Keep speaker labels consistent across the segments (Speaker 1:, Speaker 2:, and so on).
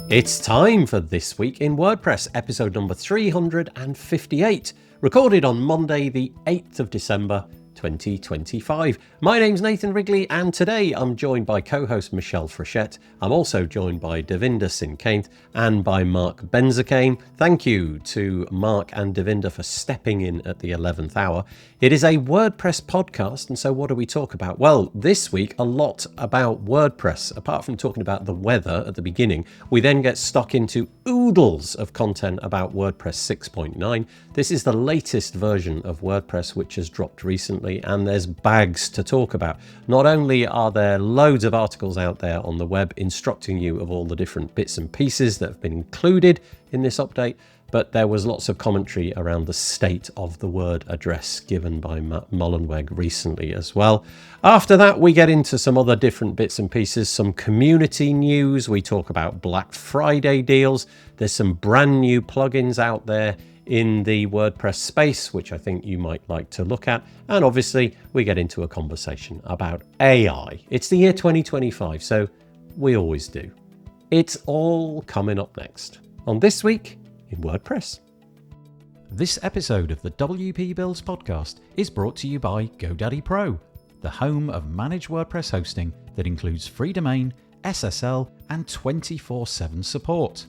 Speaker 1: It's time for This Week in WordPress, episode number 358, recorded on Monday, the 8th of December, 2025. My name's Nathan Wrigley, and today I'm joined by co-host Michelle Frechette. I'm also joined by Davinder Singh Kainth and by Marc Benzakein. Thank you to Marc and Davinder for stepping in at the 11th hour. It is a WordPress podcast, and so what do we talk about? Well, this week, a lot about WordPress. Apart from talking about the weather at the beginning, we then get stuck into oodles of content about WordPress 6.9. This is the latest version of WordPress, which has dropped recently, and there's bags to talk about. Not only are there loads of articles out there on the web instructing you of all the different bits and pieces that have been included in this update, but there was lots of commentary around the state of the word address given by Matt Mullenweg recently as well. After that, we get into some other different bits and pieces, some community news. We talk about Black Friday deals. There's some brand new plugins out there in the WordPress space, which I think you might like to look at. And obviously, we get into a conversation about AI. It's the year 2025, so we always do. It's all coming up next on This Week in WordPress. This episode of the WP Builds podcast is brought to you by GoDaddy Pro, the home of managed WordPress hosting that includes free domain, SSL, and 24/7 support.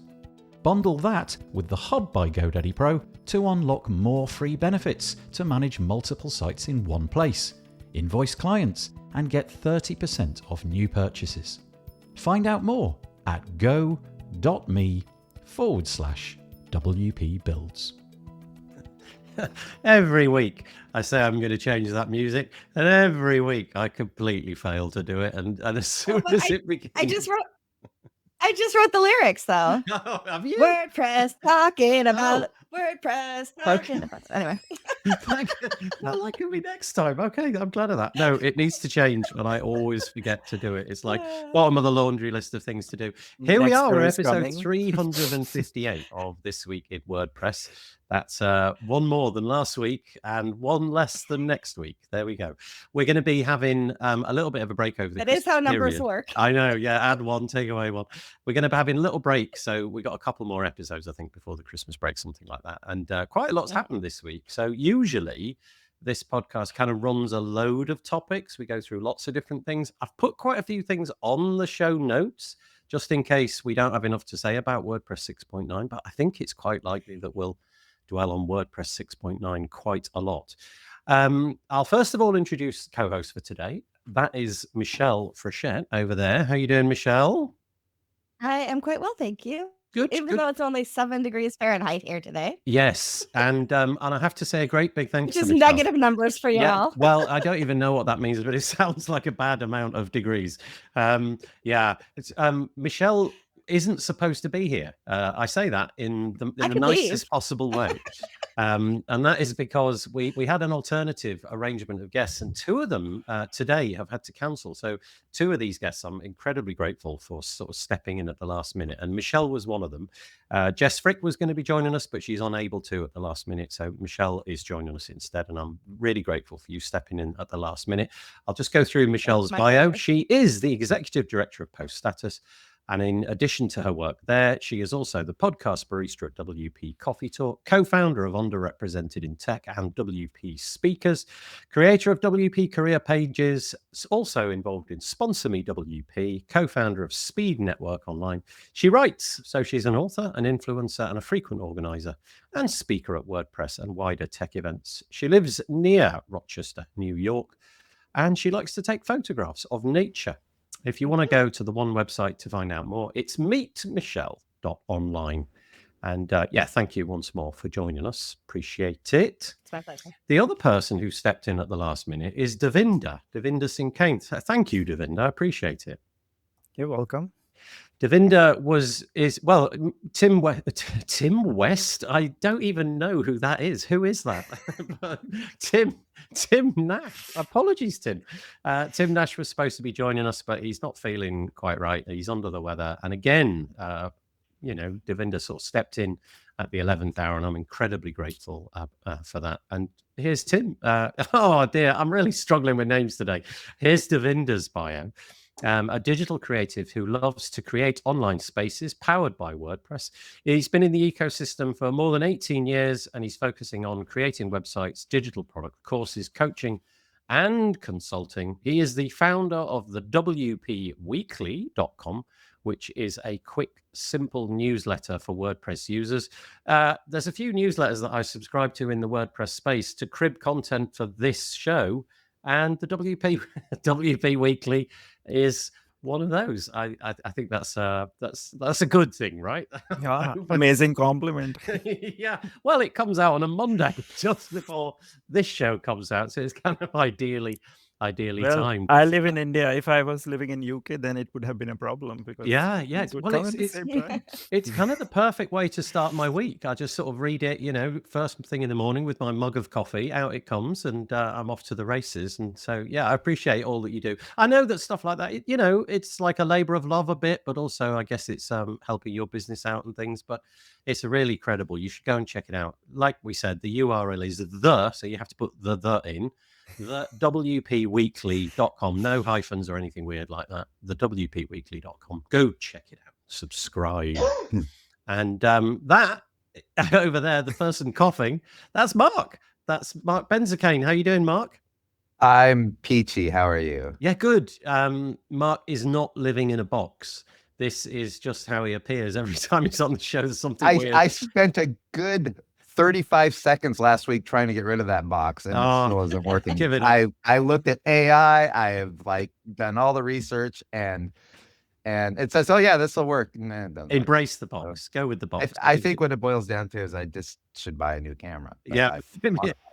Speaker 1: Bundle that with the Hub by GoDaddy Pro to unlock more free benefits to manage multiple sites in one place, invoice clients, and get 30% off new purchases. Find out more at go.me/WP Builds. Every week I say I'm going to change that music, and every week I completely fail to do it. And as soon as it begins...
Speaker 2: I just wrote the lyrics, though.
Speaker 1: Oh, have you?
Speaker 2: WordPress talking about WordPress talking about. Anyway.
Speaker 1: Well, like it'll be next time. Okay, I'm glad of that. No, it needs to change, and I always forget to do it. It's like bottom of the laundry list of things to do. Here we are, we're episode 358 of This Week in WordPress. That's one more than last week and one less than next week. There we go. We're going to be having a little bit of a break over the
Speaker 2: That is how numbers work.
Speaker 1: I know. Yeah, add one, take away one. We're going to be having a little break. So we got a couple more episodes, I think, before the Christmas break, something like that. And quite a lot's happened this week. So usually this podcast kind of runs a load of topics. We go through lots of different things. I've put quite a few things on the show notes just in case we don't have enough to say about WordPress 6.9. But I think it's quite likely that we'll dwell on WordPress 6.9 quite a lot. I'll first of all introduce the co-host for today. That is Michelle Frechette over there. How you doing, Michelle?
Speaker 2: I am quite well, thank you.
Speaker 1: Good.
Speaker 2: Even though it's only 7 degrees Fahrenheit here today.
Speaker 1: Yes, and I have to say a great big thanks
Speaker 2: to
Speaker 1: Michelle.
Speaker 2: Negative numbers for y'all.
Speaker 1: Well, I don't even know what that means, but it sounds like a bad amount of degrees. It's Michelle isn't supposed to be here. I say that in the nicest possible way. And that is because we had an alternative arrangement of guests, and two of them today have had to cancel. So two of these guests I'm incredibly grateful for sort of stepping in at the last minute. And Michelle was one of them. Jess Frick was going to be joining us, but she's unable to at the last minute. So Michelle is joining us instead. And I'm really grateful for you stepping in at the last minute. I'll just go through Michelle's bio. She is the Executive Director of Post Status. And in addition to her work there, she is also the podcast barista at WP Coffee Talk, co-founder of Underrepresented in Tech and WP Speakers, creator of WP Career Pages, also involved in Sponsor Me WP, co-founder of Speed Network Online. She writes, so she's an author, an influencer, and a frequent organizer and speaker at WordPress and wider tech events. She lives near Rochester, New York, and she likes to take photographs of nature. If you want to go to the one website to find out more, it's meetmichelle.online. And thank you once more for joining us. Appreciate it.
Speaker 2: It's my pleasure.
Speaker 1: The other person who stepped in at the last minute is Davinder Singh Kainth. Thank you, Davinder. I appreciate it.
Speaker 3: You're welcome.
Speaker 1: Davinder Tim West. I don't even know who that is. Who is that? Tim Nash. Apologies, Tim. Tim Nash was supposed to be joining us, but he's not feeling quite right. He's under the weather. And again, Davinder sort of stepped in at the 11th hour, and I'm incredibly grateful for that. And here's Tim. Oh dear, I'm really struggling with names today. Here's Davinder's bio. A digital creative who loves to create online spaces powered by WordPress. He's been in the ecosystem for more than 18 years, and he's focusing on creating websites, digital product courses, coaching, and consulting. He is the founder of the WPweekly.com, which is a quick, simple newsletter for WordPress users. There's a few newsletters that I subscribe to in the WordPress space to crib content for this show, and the WP Weekly is one of those. I think that's a good thing, right?
Speaker 3: Yeah, amazing compliment.
Speaker 1: Yeah, well, it comes out on a Monday just before this show comes out, so it's kind of ideally timed.
Speaker 3: I live in India. If I was living in UK, then it would have been a problem because
Speaker 1: Yeah.
Speaker 3: it would
Speaker 1: Well,
Speaker 3: come at the same time.
Speaker 1: it's kind of the perfect way to start my week. I just sort of read it, first thing in the morning with my mug of coffee. Out it comes, and I'm off to the races. And so, yeah, I appreciate all that you do. I know that stuff like that, it's like a labor of love a bit, but also I guess it's helping your business out and things. But it's really credible. You should go and check it out. Like we said, the URL is so you have to put the in. The WPweekly.com, no hyphens or anything weird like that. The WPweekly.com. Go check it out. Subscribe. And that over there, the person coughing, that's Marc. That's Marc Benzakein. How you doing, Marc?
Speaker 4: I'm peachy. How are you?
Speaker 1: Yeah, good. Marc is not living in a box. This is just how he appears every time he's on the show. There's something weird.
Speaker 4: I spent a good 35 seconds last week trying to get rid of that box, and it still isn't working. I looked at AI. I have done all the research, and it says, "Oh yeah, this will work."
Speaker 1: Embrace the box. Go with the box.
Speaker 4: I think what it boils down to is I just should buy a new camera.
Speaker 1: Yeah,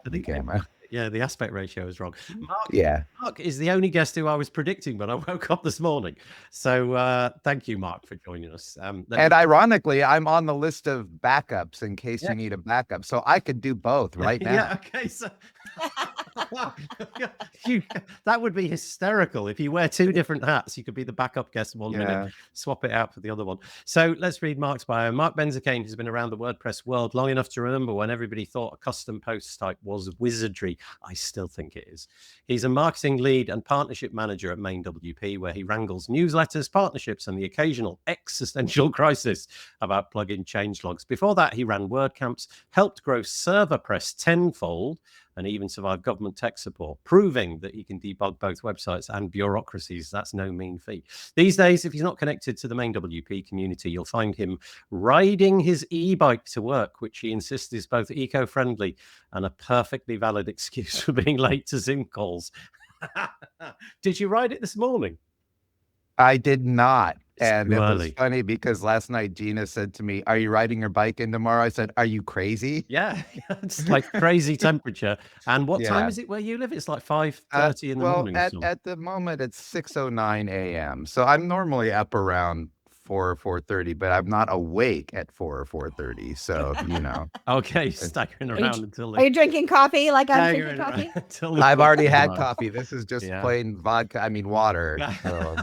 Speaker 4: the camera.
Speaker 1: Yeah, the aspect ratio is wrong. Marc is the only guest who I was predicting when I woke up this morning. So thank you, Marc, for joining us. And
Speaker 4: ironically, I'm on the list of backups in case you need a backup. So I could do both right now.
Speaker 1: Yeah, okay. So that would be hysterical. If you wear two different hats, you could be the backup guest one minute, swap it out for the other one. So let's read Marc's bio. Marc Benzakein has been around the WordPress world long enough to remember when everybody thought a custom post type was wizardry. I still think it is. He's a marketing lead and partnership manager at Main WP, where he wrangles newsletters, partnerships, and the occasional existential crisis about plugin changelogs. Before that, he ran WordCamps, helped grow ServerPress tenfold, and even survived government tech support, proving that he can debug both websites and bureaucracies. That's no mean feat. These days, if he's not connected to the Main WP community, you'll find him riding his e-bike to work, which he insists is both eco-friendly and a perfectly valid excuse for being late to Zoom calls. Did you ride it this morning?
Speaker 4: I did not.
Speaker 1: And
Speaker 4: it was funny because last night Gina said to me, "Are you riding your bike in tomorrow?" I said, "Are you crazy?"
Speaker 1: Yeah, it's like crazy temperature. And what time is it where you live? It's like 5:30 in the morning.
Speaker 4: At the moment, it's 6:09 a.m. So I'm normally up around 4:30, but I'm not awake at 4 or 4:30. So,
Speaker 1: Okay, staggering around until...
Speaker 2: Are you drinking coffee like I'm drinking coffee?
Speaker 4: I've already had coffee. This is just plain vodka. Water. So.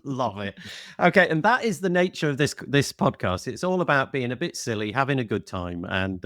Speaker 1: Love it. Okay, and that is the nature of this podcast. It's all about being a bit silly, having a good time, and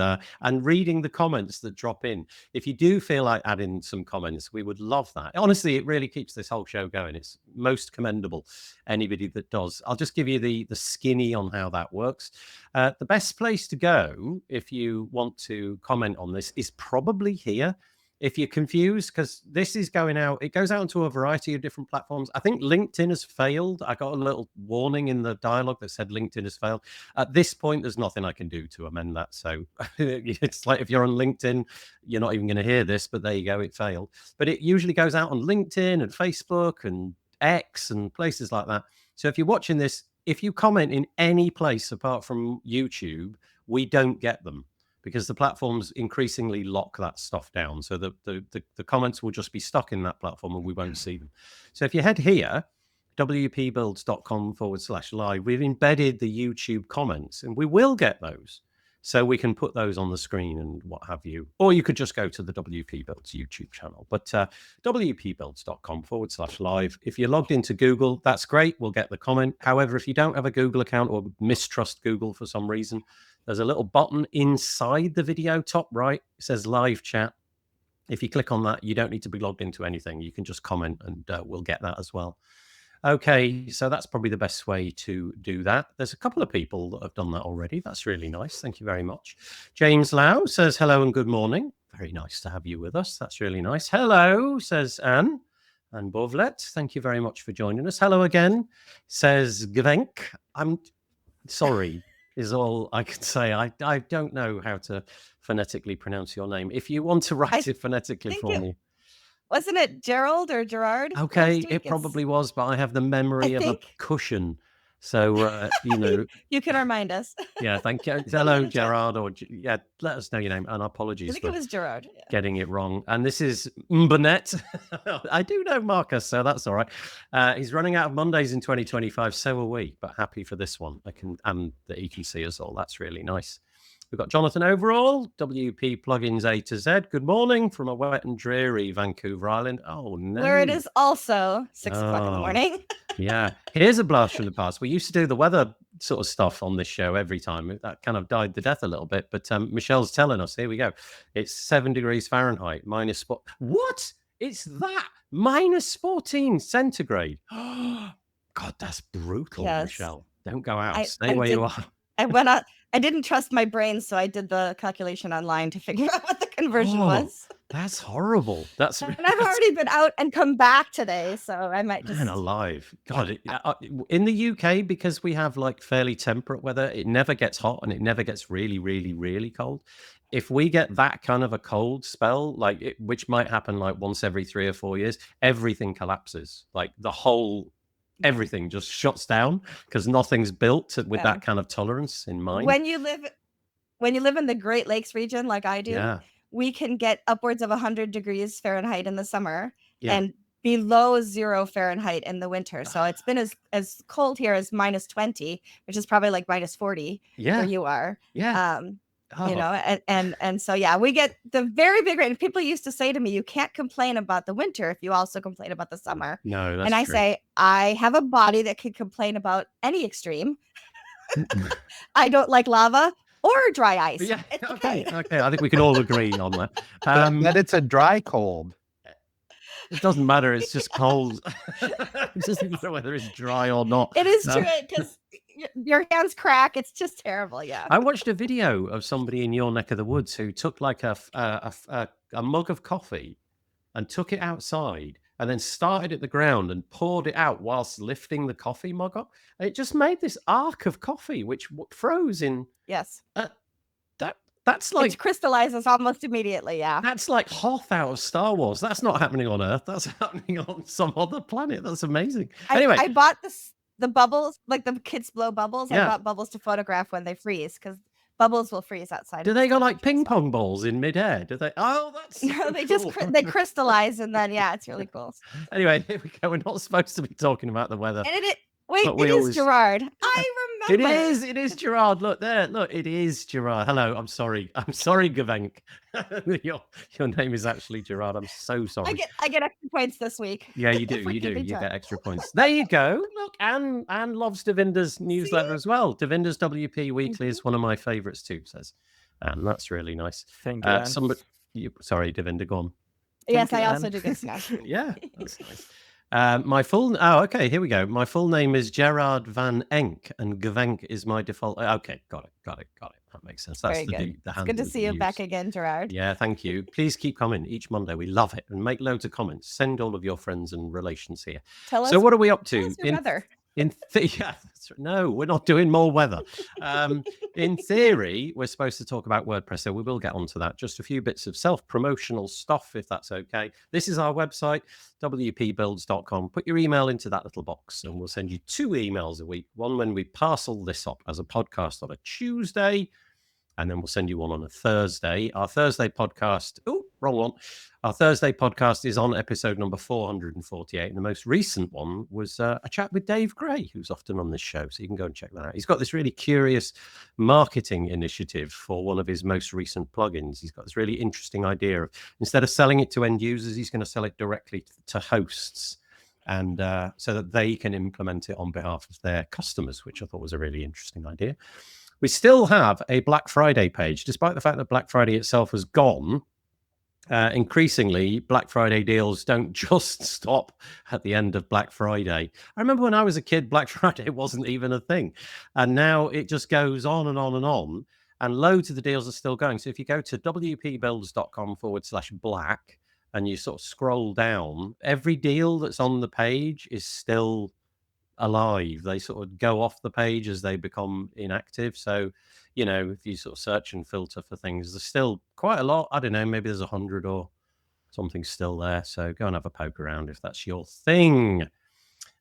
Speaker 1: reading the comments that drop in. If you do feel like adding some comments, we would love that. Honestly, it really keeps this whole show going. It's most commendable, anybody that does. I'll just give you the skinny on how that works. The best place to go if you want to comment on this is probably here. If you're confused, because this is going out, it goes out into a variety of different platforms. I think LinkedIn has failed. I got a little warning in the dialogue that said LinkedIn has failed. At this point, there's nothing I can do to amend that. So it's like if you're on LinkedIn, you're not even going to hear this, but there you go, it failed. But it usually goes out on LinkedIn and Facebook and X and places like that. So if you're watching this, if you comment in any place apart from YouTube, we don't get them, because the platforms increasingly lock that stuff down. So the comments will just be stuck in that platform and we won't see them. So if you head here, wpbuilds.com/live, we've embedded the YouTube comments and we will get those. so we can put those on the screen and what have you. Or you could just go to the WP Builds YouTube channel. But wpbuilds.com/live. If you're logged into Google, that's great. We'll get the comment. However, if you don't have a Google account or mistrust Google for some reason, there's a little button inside the video, top right. It says live chat. If you click on that, you don't need to be logged into anything. You can just comment and we'll get that as well. Okay, so that's probably the best way to do that. There's a couple of people that have done that already. That's really nice. Thank you very much. James Lau says hello and good morning. Very nice to have you with us. That's really nice. Hello, says Anne Bovlet. Thank you very much for joining us. Hello again, says Gvenk. I'm sorry, is all I can say. I don't know how to phonetically pronounce your name. If you want to write it phonetically for me.
Speaker 2: Wasn't it Gerald or Gerard?
Speaker 1: Okay, it probably was, but I have the memory of a cushion. So, you know.
Speaker 2: You can remind us.
Speaker 1: Yeah, thank you. Hello, Gerard. Or yeah, let us know your name. And apologies
Speaker 2: I think it was Gerard. Yeah.
Speaker 1: Getting it wrong. And this is Mbanet. I do know Marcus, so that's all right. He's running out of Mondays in 2025. So are we, but happy for this one. And that he can see us all. That's really nice. We've got Jonathan Overall, WP Plugins A to Z. Good morning from a wet and dreary Vancouver Island. Oh, no.
Speaker 2: Where it is also 6 o'clock in the morning.
Speaker 1: Yeah. Here's a blast from the past. We used to do the weather sort of stuff on this show every time. That kind of died to death a little bit. But Michelle's telling us, here we go. It's 7 degrees Fahrenheit, minus... What? It's that? Minus 14 centigrade. God, that's brutal, yes. Michelle. Don't go out. Stay where you are.
Speaker 2: I went out. I didn't trust my brain, so I did the calculation online to figure out what the conversion was.
Speaker 1: That's horrible. And
Speaker 2: I've already been out and come back today, so I might just...
Speaker 1: Man alive. God, in the UK, because we have like fairly temperate weather, it never gets hot and it never gets really, really, really cold. If we get that kind of a cold spell, which might happen like once every 3 or 4 years, everything collapses. Like everything just shuts down because nothing's built with that kind of tolerance in mind.
Speaker 2: When you live in the Great Lakes region like I do, we can get upwards of 100 degrees Fahrenheit in the summer and below 0 Fahrenheit in the winter. So it's been as cold here as minus 20, which is probably like minus 40 where you are.
Speaker 1: Yeah.
Speaker 2: You know, and so we get the very big rain. People used to say to me, you can't complain about the winter if you also complain about the summer.
Speaker 1: No, that's
Speaker 2: and I
Speaker 1: true.
Speaker 2: say I have a body that can complain about any extreme. I don't like lava or dry ice.
Speaker 1: Yeah, okay. I think we can all agree on that.
Speaker 4: That it's a dry cold.
Speaker 1: It doesn't matter. It's just cold. It doesn't matter whether it's dry or not.
Speaker 2: It is true because your hands crack. It's just terrible. Yeah.
Speaker 1: I watched a video of somebody in your neck of the woods who took like a mug of coffee and took it outside and then started at the ground and poured it out whilst lifting the coffee mug up. And it just made this arc of coffee, which froze in.
Speaker 2: Yes.
Speaker 1: That's like
Speaker 2: it crystallizes almost immediately. Yeah.
Speaker 1: That's like Hoth out of Star Wars. That's not happening on Earth. That's happening on some other planet. That's amazing. Anyway,
Speaker 2: I bought the bubbles, like the kids blow bubbles. I bought bubbles to photograph when they freeze because bubbles will freeze outside.
Speaker 1: Do they go like ping pong balls in midair? Do they? Oh, that's so
Speaker 2: no. They
Speaker 1: cool.
Speaker 2: they crystallize and then it's really cool.
Speaker 1: Anyway, here we go. We're not supposed to be talking about the weather.
Speaker 2: And it is Gerard. I remember.
Speaker 1: It is Gerard. Look there. Look, it is Gerard. Hello. I'm sorry, Gavenk. your name is actually Gerard. I'm so sorry.
Speaker 2: I get extra points this week.
Speaker 1: Yeah, you do. You get extra points. There you go. Look, Anne loves Davinder's newsletter as well. Davinder's WP Weekly is one of my favorites too, says Anne. That's really nice.
Speaker 3: Thank you.
Speaker 1: Sorry, Davinder, go on.
Speaker 2: Yes, I also do good stuff.
Speaker 1: Yeah, that's nice. Okay, here we go. My full name is Gerard Van Enck, and Gavenk is my default. Okay, got it. That makes sense. That's
Speaker 2: very good. It's good to see you back again, Gerard.
Speaker 1: Yeah, thank you. Please keep coming each Monday. We love it, and make loads of comments. Send all of your friends and relations here.
Speaker 2: Tell us.
Speaker 1: So, what are we up to?
Speaker 2: Tell us your weather.
Speaker 1: No, we're not doing more weather. In theory, we're supposed to talk about WordPress, so we will get onto that. Just a few bits of self-promotional stuff, if that's okay. This is our website, wpbuilds.com. Put your email into that little box, and we'll send you 2 emails a week. One when we parcel this up as a podcast on a Tuesday, and then we'll send you one on a Thursday. Our Thursday podcast, wrong one. Our Thursday podcast is on episode number 448, and the most recent one was a chat with Dave Gray, who's often on this show, so you can go and check that out. He's got this really curious marketing initiative for one of his most recent plugins. He's got this really interesting idea of, instead of selling it to end users, he's going to sell it directly to hosts, and so that they can implement it on behalf of their customers, which I thought was a really interesting idea. We still have a Black Friday page, despite the fact that Black Friday itself has gone. Increasingly, Black Friday deals don't just stop at the end of Black Friday. I remember when I was a kid, Black Friday wasn't even a thing. And now it just goes on and on and on. And loads of the deals are still going. So if you go to wpbuilds.com/black and you sort of scroll down, every deal that's on the page is still alive. They sort of go off the page as they become inactive. So, you know, if you sort of search and filter for things, there's still quite a lot. I don't know, maybe there's 100 or something still there. So go and have a poke around if that's your thing.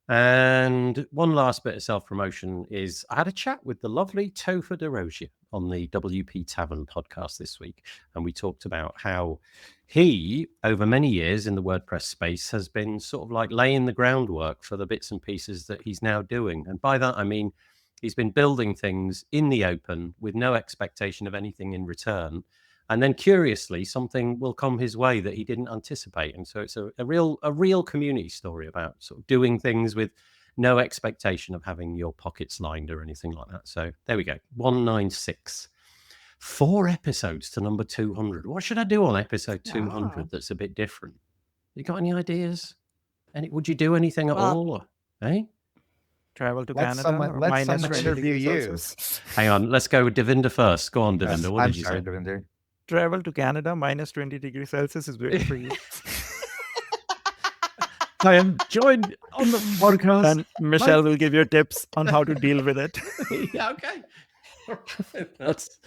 Speaker 1: And one last bit of self-promotion is I had a chat with the lovely Topher DeRozier on the WP Tavern podcast this week. And we talked about how he, over many years in the WordPress space, has been sort of like laying the groundwork for the bits and pieces that he's now doing. And by that, I mean, he's been building things in the open with no expectation of anything in return. And then curiously, something will come his way that he didn't anticipate. And so it's a real community story about sort of doing things with no expectation of having your pockets lined or anything like that. So there we go. 196. 4 episodes to number 200. What should I do on episode 200 that's a bit different? You got any ideas? Would you do anything at all? Or,
Speaker 3: Travel to
Speaker 4: Let
Speaker 3: Canada.
Speaker 4: someone interview you.
Speaker 1: Hang on, let's go with Davinder first. Go on, Davinder. What did you say?
Speaker 4: Davinder.
Speaker 3: Travel to Canada, -20 degrees Celsius is great for you.
Speaker 1: I am joined on the podcast.
Speaker 3: And Michelle will give you tips on how to deal with it.
Speaker 1: Yeah, okay. That's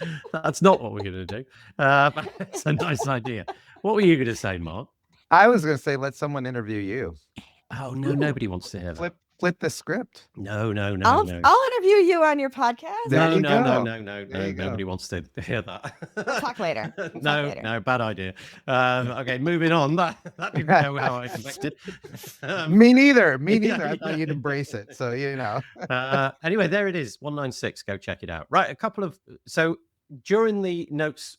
Speaker 1: not what we're going to do. It's a nice idea. What were you going to say, Mark?
Speaker 4: I was going to say, let someone interview you.
Speaker 1: Oh, no, nobody wants to hear that.
Speaker 4: Flip the script.
Speaker 1: No.
Speaker 2: I'll interview you on your podcast.
Speaker 1: No. Nobody wants to hear that.
Speaker 2: We'll talk later.
Speaker 1: No, bad idea. Okay, moving on. That didn't go how I expected.
Speaker 4: Me neither. I thought you'd embrace it. So, you know.
Speaker 1: Anyway, there it is. 196. Go check it out. Right. So during the notes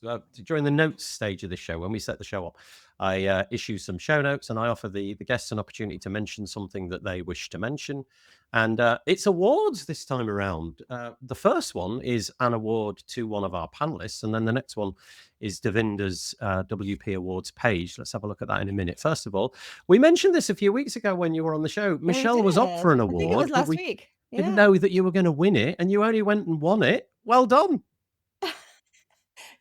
Speaker 1: stage of the show, when we set the show up, I issue some show notes and I offer the guests an opportunity to mention something that they wish to mention. And it's awards this time around. The first one is an award to one of our panelists. And then the next one is Davinder's WP Awards page. Let's have a look at that in a minute. First of all, we mentioned this a few weeks ago when you were on the show. Michelle was up for an award.
Speaker 2: I think it was last week.
Speaker 1: Didn't know that you were going to win it and you only went and won it. Well done.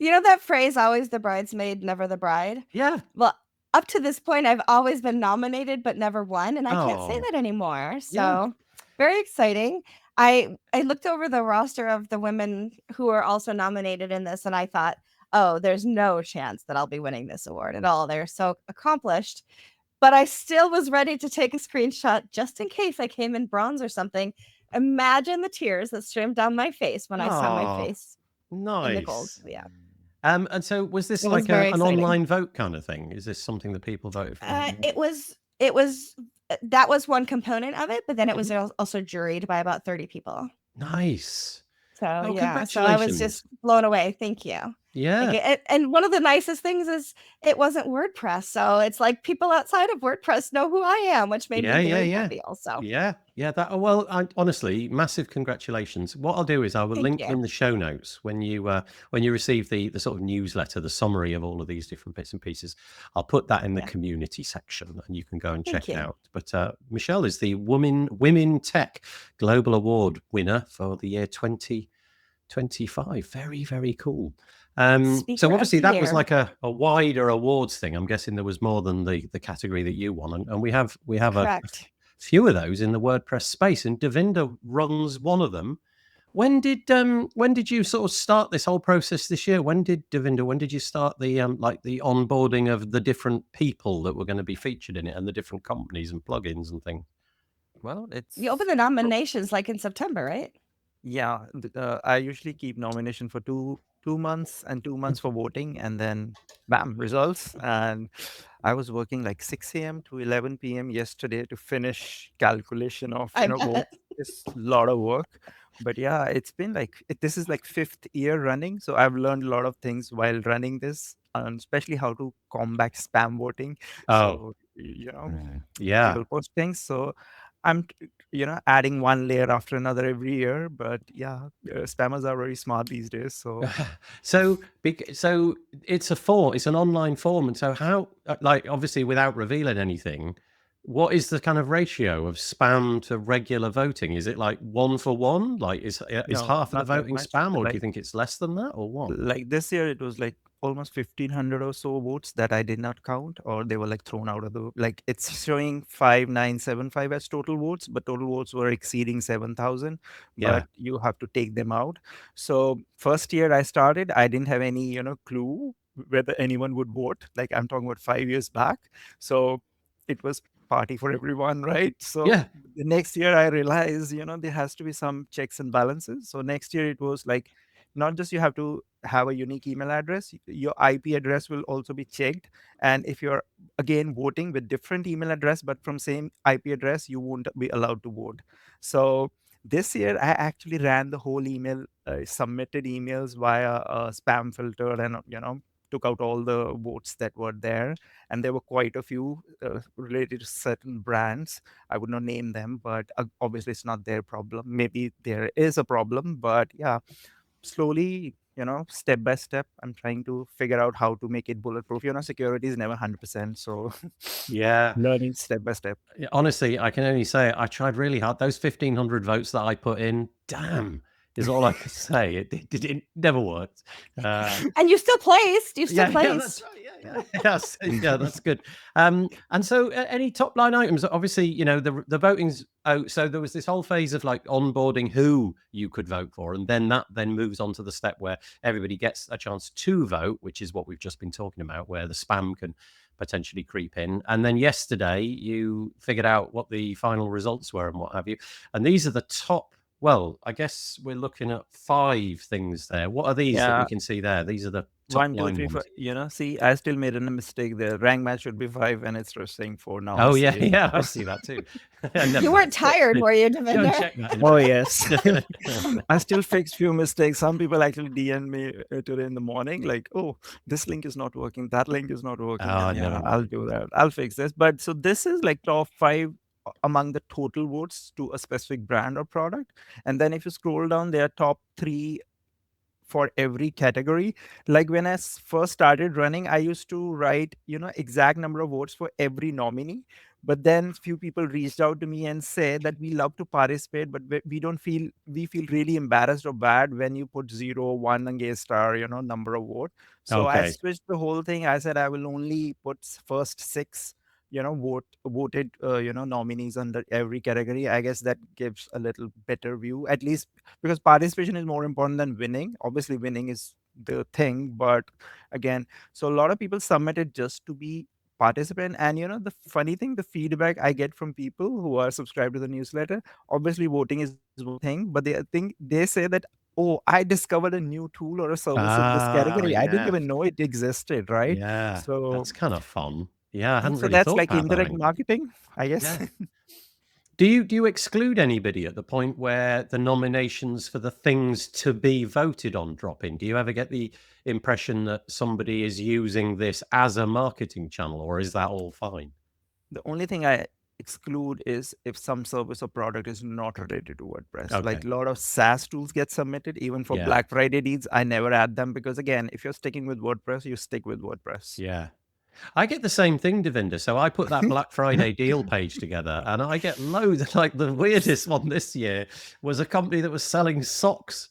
Speaker 2: You know that phrase, always the bridesmaid, never the bride?
Speaker 1: Yeah.
Speaker 2: Well, up to this point, I've always been nominated, but never won. And I can't say that anymore. So very exciting. I looked over the roster of the women who are also nominated in this, and I thought, oh, there's no chance that I'll be winning this award at all. They're so accomplished. But I still was ready to take a screenshot just in case I came in bronze or something. Imagine the tears that streamed down my face when I saw my face.
Speaker 1: Nice.
Speaker 2: In the gold. Yeah.
Speaker 1: And so was this like an online vote kind of thing? Is this something that people voted for?
Speaker 2: It was that was one component of it, but then it was also juried by about 30 people.
Speaker 1: Nice.
Speaker 2: So so I was just blown away. Thank you.
Speaker 1: Yeah.
Speaker 2: And one of the nicest things is it wasn't WordPress. So it's like people outside of WordPress know who I am, which made me very happy also.
Speaker 1: Yeah. Honestly, massive congratulations. What I'll do is I will link in the show notes when you receive the sort of newsletter, the summary of all of these different bits and pieces. I'll put that in the community section and you can go and check it out. But Michelle is the Women Tech Global Award winner for the year 2025. Very, very cool. So obviously that was like a wider awards thing. I'm guessing there was more than the category that you won, and we have a few of those in the WordPress space, and Davinder runs one of them. When did you sort of start this whole process this year? When did you start the the onboarding of the different people that were going to be featured in it and the different companies and plugins and things?
Speaker 3: Well,
Speaker 2: you open the nominations like in September, right?
Speaker 3: Yeah, I usually keep nomination for 2 2 months and 2 months for voting, and then bam, results. And I was working like 6 a.m. to 11 p.m. yesterday to finish calculation of
Speaker 2: I
Speaker 3: vote.
Speaker 2: bet.
Speaker 3: It's a lot of work, but yeah, it's been like this is like 5th year running, so I've learned a lot of things while running this, and especially how to combat spam voting.
Speaker 1: Oh,
Speaker 3: So
Speaker 1: yeah.
Speaker 3: people post things, so I'm adding one layer after another every year. But yeah, spammers are very smart these days. So
Speaker 1: So it's it's an online form, and so how, like, obviously without revealing anything, what is the kind of ratio of spam to regular voting? Is it like 1-for-1? Like, is
Speaker 3: no,
Speaker 1: half of the
Speaker 3: not that
Speaker 1: voting
Speaker 3: much.
Speaker 1: spam, or do you
Speaker 3: Like
Speaker 1: think it's less than that, or what?
Speaker 3: this year it was like almost 1,500 or so votes that I did not count, or they were like thrown out of the, like, it's showing 5975 as total votes, but total votes were exceeding 7,000,
Speaker 1: Yeah.
Speaker 3: but you have to take them out. So first year I started, I didn't have any clue whether anyone would vote. Like, I'm talking about 5 years back. So it was party for everyone, right? So
Speaker 1: Yeah.
Speaker 3: the next year I realized there has to be some checks and balances. So next year it was like, not just you have to have a unique email address, your IP address will also be checked. And if you're again voting with different email address but from same IP address, you won't be allowed to vote. So this year I actually ran the whole email, submitted emails via a spam filter, and took out all the votes that were there. And there were quite a few related to certain brands. I would not name them, but obviously it's not their problem. Maybe there is a problem, but yeah, slowly, step by step, I'm trying to figure out how to make it bulletproof. Security is never 100%, so
Speaker 1: Yeah.
Speaker 3: learning step by step.
Speaker 1: Honestly, I can only say I tried really hard. Those 1,500 votes that I put in, damn, is all I could say. It never worked.
Speaker 2: And you still placed. You still placed.
Speaker 1: That's right. Yeah. Yes, yeah, that's good. And so, any top line items? Obviously, the voting's out. So there was this whole phase of like onboarding who you could vote for, and then that moves on to the step where everybody gets a chance to vote, which is what we've just been talking about, where the spam can potentially creep in. And then yesterday you figured out what the final results were and what have you. And these are the top. Well, I guess we're looking at 5 things there. What are these that we can see there? These are the top
Speaker 3: 1, 2,
Speaker 1: line
Speaker 3: 3,
Speaker 1: ones.
Speaker 3: 4. See, I still made a mistake there. Rank match should be 5, and it's just saying 4 now.
Speaker 1: Oh, yeah, I see that too.
Speaker 2: You weren't tired, were you,
Speaker 1: Go and
Speaker 2: Davinder?
Speaker 1: check that.
Speaker 3: Oh, yes. I still fixed few mistakes. Some people actually DM me today in the morning, like, oh, this link is not working, that link is not working.
Speaker 1: Oh,
Speaker 3: And yeah,
Speaker 1: no.
Speaker 3: I'll do that. I'll fix this. But so this is like top 5 among the total votes to a specific brand or product. And then if you scroll down, there are top 3 for every category. Like when I first started running, I used to write, exact number of votes for every nominee. But then few people reached out to me and said that we love to participate, but we feel really embarrassed or bad when you put 0, 1 against our, number of vote. So I
Speaker 1: Okay.
Speaker 3: switched the whole thing. I said, I will only put first 6 voted nominees under every category. I guess that gives a little better view, at least, because participation is more important than winning. Obviously winning is the thing, but again, so a lot of people submitted just to be participant. And the funny thing, the feedback I get from people who are subscribed to the newsletter, obviously voting is one thing, but they say that, oh, I discovered a new tool or a service in this category. I didn't even know it existed, right?
Speaker 1: Yeah,
Speaker 3: So
Speaker 1: that's kind of fun. Yeah, I hadn't
Speaker 3: so
Speaker 1: really
Speaker 3: that's
Speaker 1: thought
Speaker 3: like
Speaker 1: about that
Speaker 3: indirect
Speaker 1: angle.
Speaker 3: marketing, I guess.
Speaker 1: Yeah. Do you exclude anybody at the point where the nominations for the things to be voted on drop in? Do you ever get the impression that somebody is using this as a marketing channel, or is that all fine?
Speaker 3: The only thing I exclude is if some service or product is not related to WordPress.
Speaker 1: Okay.
Speaker 3: Like a lot of SaaS tools get submitted, even for
Speaker 1: Yeah.
Speaker 3: Black Friday deals. I never add them because, again, if you're sticking with WordPress, you stick with WordPress.
Speaker 1: Yeah. I get the same thing, Davinder. So I put that Black Friday deal page together, and I get loads. Like the weirdest one this year was a company that was selling socks,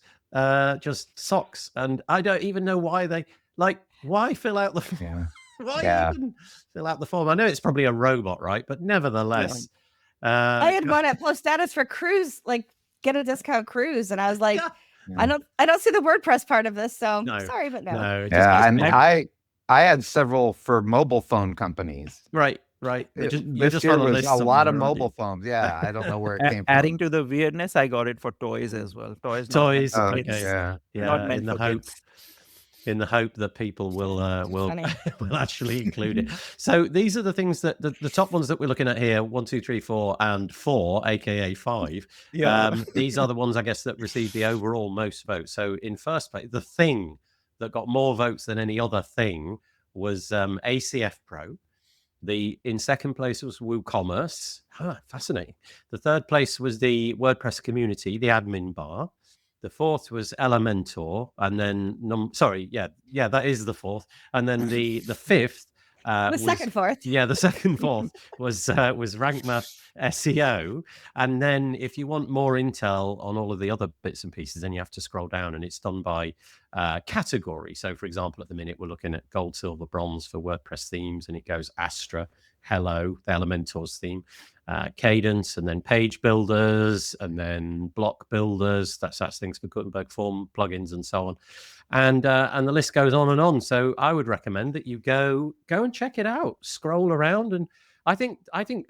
Speaker 1: just socks, and I don't even know why why fill out the form? Why even fill out the form? I know it's probably a robot, right? But nevertheless,
Speaker 2: I had one at Post Status for cruise, like get a discount cruise, and I was like, I don't see the WordPress part of this, so sorry, but no.
Speaker 1: No,
Speaker 4: and I had several for mobile phone companies.
Speaker 1: Right.
Speaker 4: This year was a lot of mobile phones. Yeah, I don't know where it came from.
Speaker 3: Adding to the weirdness, I got it for toys as well. Toys.
Speaker 1: Okay.
Speaker 3: Not meant for kids.
Speaker 1: in the hope that people will
Speaker 2: Funny.
Speaker 1: will actually include it. So these are the things that the top ones that we're looking at here: 1, 2, 3, 4, and 4, aka 5. These are the ones, I guess, that received the overall most votes. So in first place, the thing that got more votes than any other thing was ACF Pro. In second place was WooCommerce. Fascinating. The third place was the WordPress community, the admin bar. The fourth was Elementor, and then that is the fourth. And then the fifth.
Speaker 2: The second fourth
Speaker 1: was Rank Math SEO. And then if you want more intel on all of the other bits and pieces, then you have to scroll down, and it's done by category. So for example, at the minute we're looking at gold, silver, bronze for WordPress themes, and it goes Astra, Hello, the Elementor's theme, Cadence, and then page builders, and then block builders. That's things for Gutenberg form plugins and so on. And the list goes on and on. So I would recommend that you go and check it out, scroll around. And I think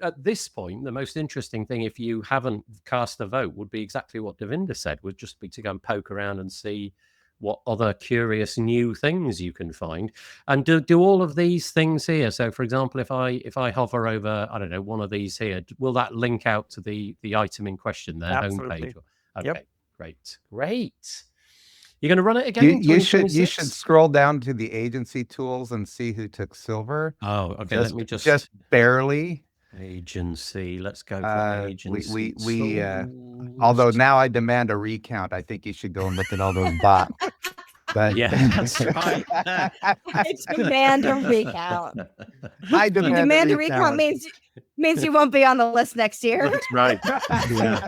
Speaker 1: at this point, the most interesting thing, if you haven't cast a vote, would be exactly what Davinder said, would just be to go and poke around and see what other curious new things you can find, and do all of these things here. So for example, if I hover over, I don't know, one of these here, will that link out to the item in question, their homepage? Okay,
Speaker 3: yep.
Speaker 1: Great. You're going to run it again?
Speaker 4: You should scroll down to the agency tools and see who took silver.
Speaker 1: Oh, okay. Let me
Speaker 4: just barely.
Speaker 1: Agency. Let's go for agency.
Speaker 4: We although now I demand a recount. I think you should go and look at all those bots. But
Speaker 1: yeah, that's right.
Speaker 2: I demand a recount.
Speaker 4: I demand
Speaker 2: a recount means you won't be on the list next year.
Speaker 1: That's right. Yeah.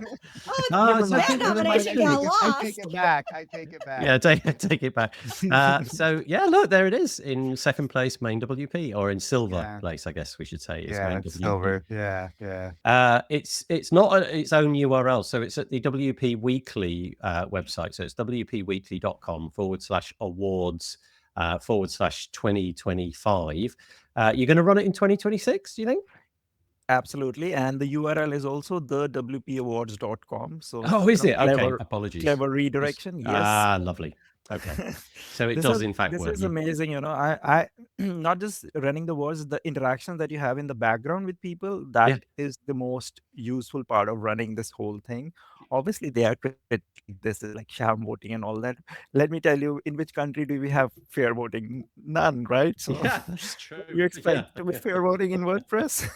Speaker 2: Nomination got lost.
Speaker 4: I take it back.
Speaker 1: Yeah, take it back. So yeah, look, there it is in second place, main WP, or in silver place, I guess we should say. It's main WP.
Speaker 4: Silver. Yeah.
Speaker 1: It's not its own URL, so it's at the WP Weekly website. So it's wpweekly.com/awards /2025. You're going to run it in 2026, do you think?
Speaker 3: Absolutely. And the URL is also the wpawards.com. So
Speaker 1: is it? Okay. Apologies.
Speaker 3: Clever redirection. Yes.
Speaker 1: Lovely. Okay. So it does in fact work.
Speaker 3: This is amazing. I not just running the words, the interaction that you have in the background with people, that is the most useful part of running this whole thing. Obviously, they are this is like sham voting and all that. Let me tell you, in which country do we have fair voting? None, right? So
Speaker 1: yeah, that's true.
Speaker 3: You expect fair voting in WordPress?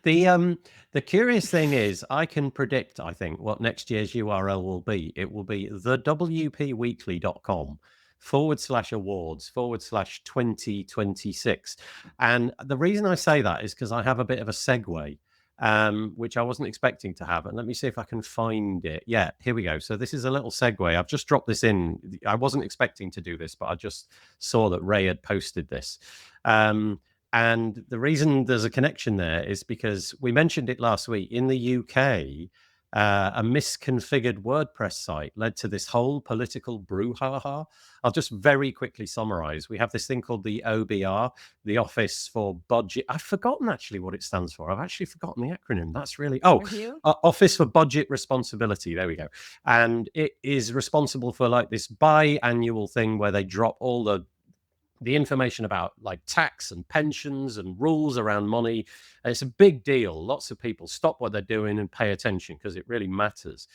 Speaker 1: The curious thing is, I can predict, I think, what next year's URL will be. It will be the wpweekly.com /awards /2026. And the reason I say that is because I have a bit of a segue, which I wasn't expecting to have. And let me see if I can find it. Yeah, here we go. So this is a little segue. I've just dropped this in. I wasn't expecting to do this, but I just saw that Ray had posted this. And the reason there's a connection there is because we mentioned it last week. In the UK, a misconfigured WordPress site led to this whole political brouhaha. I'll just very quickly summarize. We have this thing called the OBR, the Office for Budget. I've forgotten actually what it stands for. I've actually forgotten the acronym. That's really, Office for Budget Responsibility. There we go. And it is responsible for like this biannual thing where they drop all the information about like tax and pensions and rules around money. And it's a big deal. Lots of people stop what they're doing and pay attention because it really matters.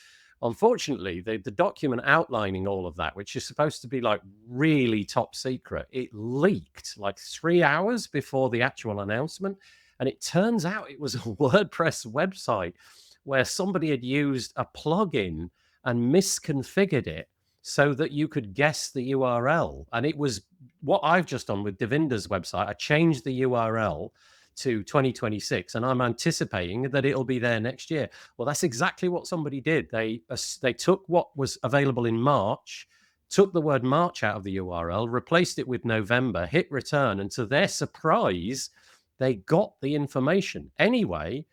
Speaker 1: Unfortunately, the document outlining all of that, which is supposed to be like really top secret, it leaked like 3 hours before the actual announcement. And it turns out it was a WordPress website where somebody had used a plugin and misconfigured it so that you could guess the URL. And it was what I've just done with Davinder's website. I changed the URL to 2026, and I'm anticipating that it'll be there next year. Well, that's exactly what somebody did. They took what was available in March, took the word March out of the URL, replaced it with November, hit return, and to their surprise, they got the information. Anyway,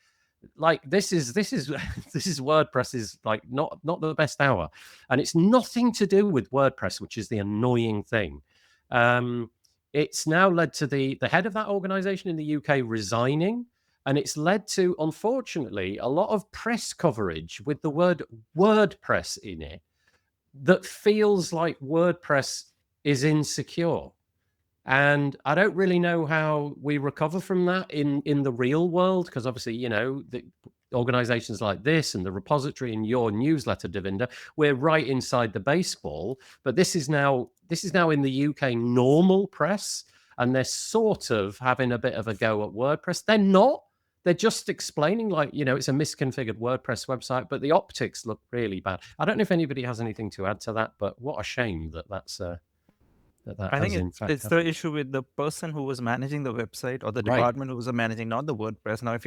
Speaker 1: like this is WordPress's like not the best hour, and it's nothing to do with WordPress, which is the annoying thing. It's now led to the head of that organization in the UK resigning, and it's led to, unfortunately, a lot of press coverage with the word WordPress in it that feels like WordPress is insecure. And I don't really know how we recover from that in the real world, because obviously, you know, the organizations like this and the repository in your newsletter, Davinder, we're right inside the baseball. But this is now in the UK normal press, and they're sort of having a bit of a go at WordPress. They're not. They're just explaining, like, you know, it's a misconfigured WordPress website, but the optics look really bad. I don't know if anybody has anything to add to that, but what a shame that that's...
Speaker 3: I think it's the issue with the person who was managing the website, or the department who was managing, not the WordPress. Now, if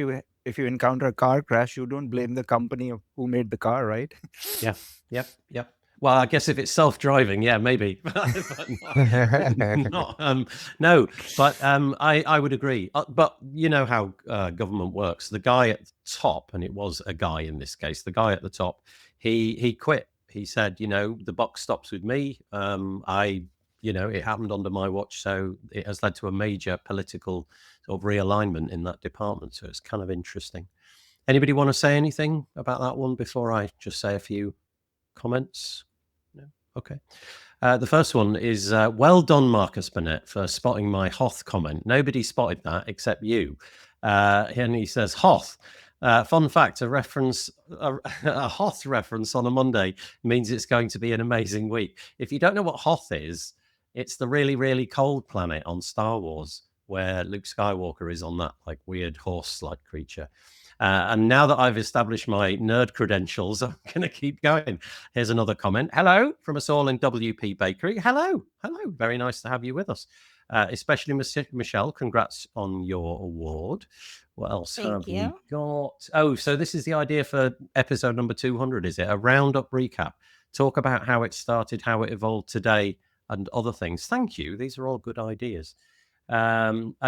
Speaker 3: you encounter a car crash, you don't blame the company who made the car, right?
Speaker 1: Yeah. Yep. Well, I guess if it's self-driving, yeah, maybe. No, but I would agree. But you know how government works. The guy at the top, and it was a guy in this case, the guy at the top, he quit. He said, you know, the buck stops with me. You know, it happened under my watch, so it has led to a major political sort of realignment in that department. So it's kind of interesting. Anybody want to say anything about that one before I just say a few comments? No? Okay. The first one is, well done, Marcus Burnett, for spotting my Hoth comment. Nobody spotted that except you. And he says, Hoth. Fun fact, a Hoth reference on a Monday means it's going to be an amazing week. If you don't know what Hoth is, it's the really, really cold planet on Star Wars where Luke Skywalker is on that like weird horse-like creature. And now that I've established my nerd credentials, I'm going to keep going. Here's another comment. Hello from us all in WP Bakery. Hello. Very nice to have you with us. Especially Michelle, congrats on your award. What else have we got? Oh, so this is the idea for episode number 200, is it? A roundup recap. Talk about how it started, how it evolved today, and other things. Thank you. These are all good ideas. Courtney,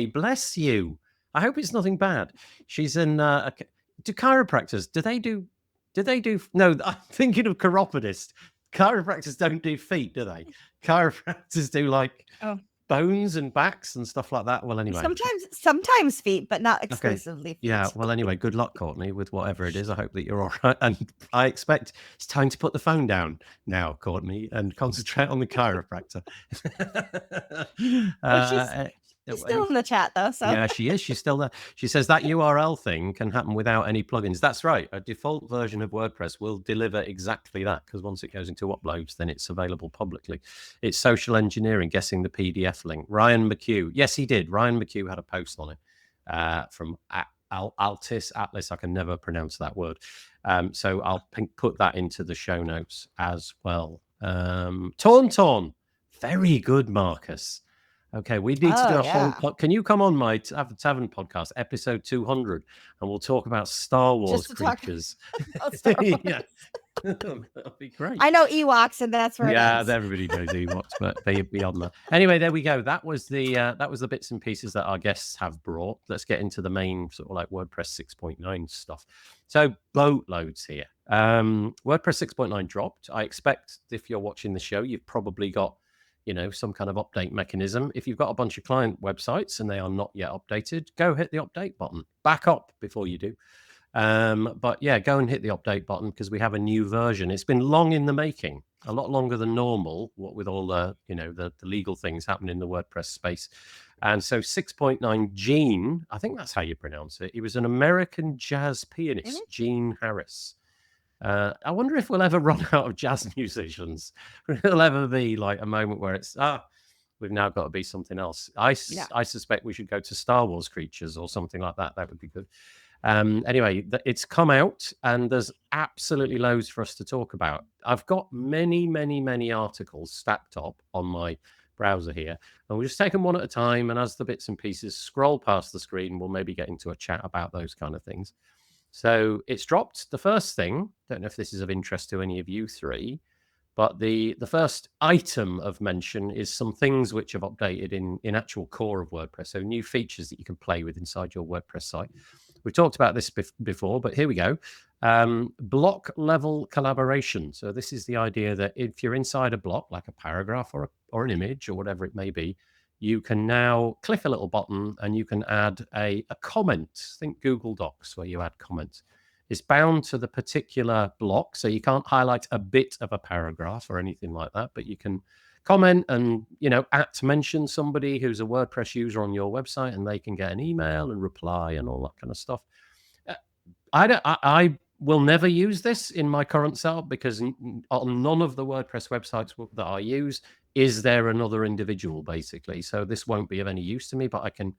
Speaker 1: bless you. I hope it's nothing bad. She's in. Do chiropractors? Do they do? No, I'm thinking of chiropodists. Chiropractors don't do feet, do they? Chiropractors do like bones and backs and stuff like that. Well, anyway,
Speaker 2: sometimes feet, but not exclusively feet.
Speaker 1: Yeah. Well, anyway, good luck, Courtney, with whatever it is. I hope that you're all right. And I expect it's time to put the phone down now, Courtney, and concentrate on the chiropractor.
Speaker 2: She's still in the chat, though. So
Speaker 1: yeah, she is. She's still there. She says that URL thing can happen without any plugins. That's right. A default version of WordPress will deliver exactly that, because once it goes into uploads, then it's available publicly. It's social engineering, guessing the PDF link. Ryan McHugh. Yes, he did. Ryan McHugh had a post on it from Atlas. I can never pronounce that word. So I'll put that into the show notes as well. Tauntaun. Very good, Marcus. Okay, we need to do a whole... Can you come on my Tavern podcast, episode 200, and we'll talk about Star Wars creatures.
Speaker 2: Star Wars.
Speaker 1: Yeah. That'll be great.
Speaker 2: I know Ewoks, and that's where
Speaker 1: everybody knows Ewoks, but beyond that. Anyway, there we go. That was the bits and pieces that our guests have brought. Let's get into the main sort of like WordPress 6.9 stuff. So boatloads here. WordPress 6.9 dropped. I expect if you're watching the show, you've probably got some kind of update mechanism. If you've got a bunch of client websites and they are not yet updated, go hit the update button. Back up before you do. But yeah, go and hit the update button, because we have a new version. It's been long in the making, a lot longer than normal, what with all the legal things happening in the WordPress space. And so 6.9, Gene, I think that's how you pronounce it. He was an American jazz pianist, Gene Harris. I wonder if we'll ever run out of jazz musicians. There'll ever be like a moment where it's we've now got to be something else. I suspect we should go to Star Wars creatures or something like that. That would be good. Anyway, it's come out, and there's absolutely loads for us to talk about. I've got many articles stacked up on my browser here, and we'll just take them one at a time, and as the bits and pieces scroll past the screen, we'll maybe get into a chat about those kind of things. So it's dropped. The first thing, don't know if this is of interest to any of you three, but the first item of mention is some things which have updated in actual core of WordPress. So new features that you can play with inside your WordPress site. We've talked about this before, but here we go. Block level collaboration. So this is the idea that if you're inside a block, like a paragraph or an image or whatever it may be, you can now click a little button and you can add a comment. Think Google Docs, where you add comments. is bound to the particular block. So you can't highlight a bit of a paragraph or anything like that, but you can comment and, mention somebody who's a WordPress user on your website, and they can get an email and reply and all that kind of stuff. I will never use this in my current setup, because on none of the WordPress websites that I use is there another individual, basically. So this won't be of any use to me, but I can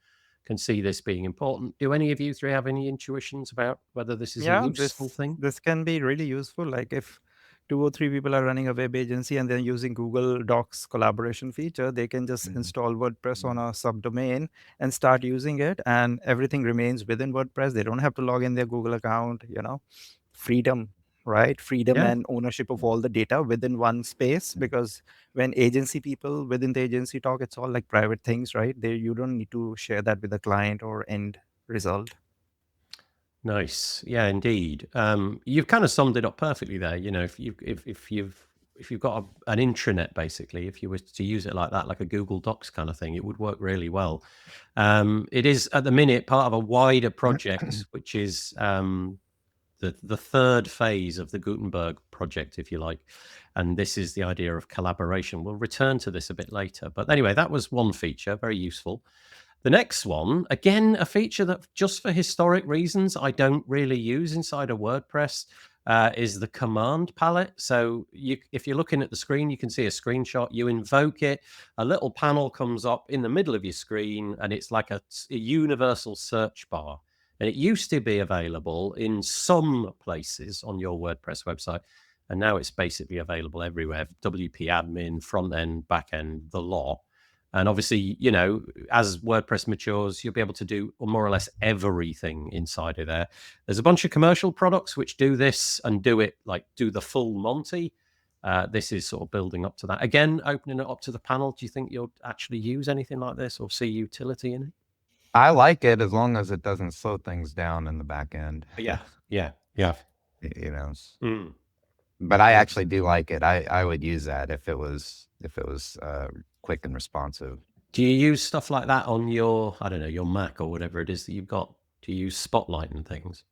Speaker 1: see this being important. Do any of you three have any intuitions about whether this is a useful thing?
Speaker 3: This can be really useful. Like if 2 or 3 people are running a web agency and they're using Google Docs collaboration feature, they can just install WordPress on a subdomain and start using it, and everything remains within WordPress. They don't have to log in their Google account, freedom, right? Freedom and ownership of all the data within one space, because when agency people within the agency talk, it's all like private things, right? You don't need to share that with the client or end result.
Speaker 1: Nice. Yeah, indeed. You've kind of summed it up perfectly there. If you've got an intranet, basically, if you were to use it like that, like a Google Docs kind of thing, it would work really well. It is at the minute part of a wider project, which is the third phase of the Gutenberg project, if you like. And this is the idea of collaboration. We'll return to this a bit later. But anyway, that was one feature, very useful. The next one, again, a feature that just for historic reasons I don't really use inside of WordPress, is the command palette. So if you're looking at the screen, you can see a screenshot. You invoke it, a little panel comes up in the middle of your screen, and it's like a universal search bar. And it used to be available in some places on your WordPress website, and now it's basically availapa everywhere. WP admin, front end, back end, the lot. And obviously, as WordPress matures, you'll be able to do more or less everything inside of there. There's a bunch of commercial products which do this and do the full Monty. This is sort of building up to that. Again, opening it up to the panel. Do you think you'll actually use anything like this or see utility in it?
Speaker 4: I like it as long as it doesn't slow things down in the back end.
Speaker 1: Yeah.
Speaker 4: But I actually do like it. I would use that if it was quick and responsive.
Speaker 1: Do you use stuff like that on your Mac or whatever it is that you've got? Do you use Spotlight and things?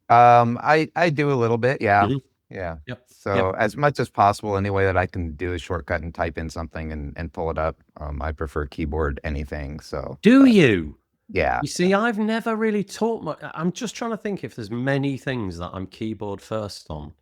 Speaker 4: I do a little bit. Yeah.
Speaker 1: Mhm.
Speaker 4: Yeah.
Speaker 1: Yep.
Speaker 4: So as much as possible, any way that I can do a shortcut and type in something and pull it up. I prefer keyboard anything. So
Speaker 1: you?
Speaker 4: Yeah.
Speaker 1: You see, I've never really taught much. I'm just trying to think if there's many things that I'm keyboard first on.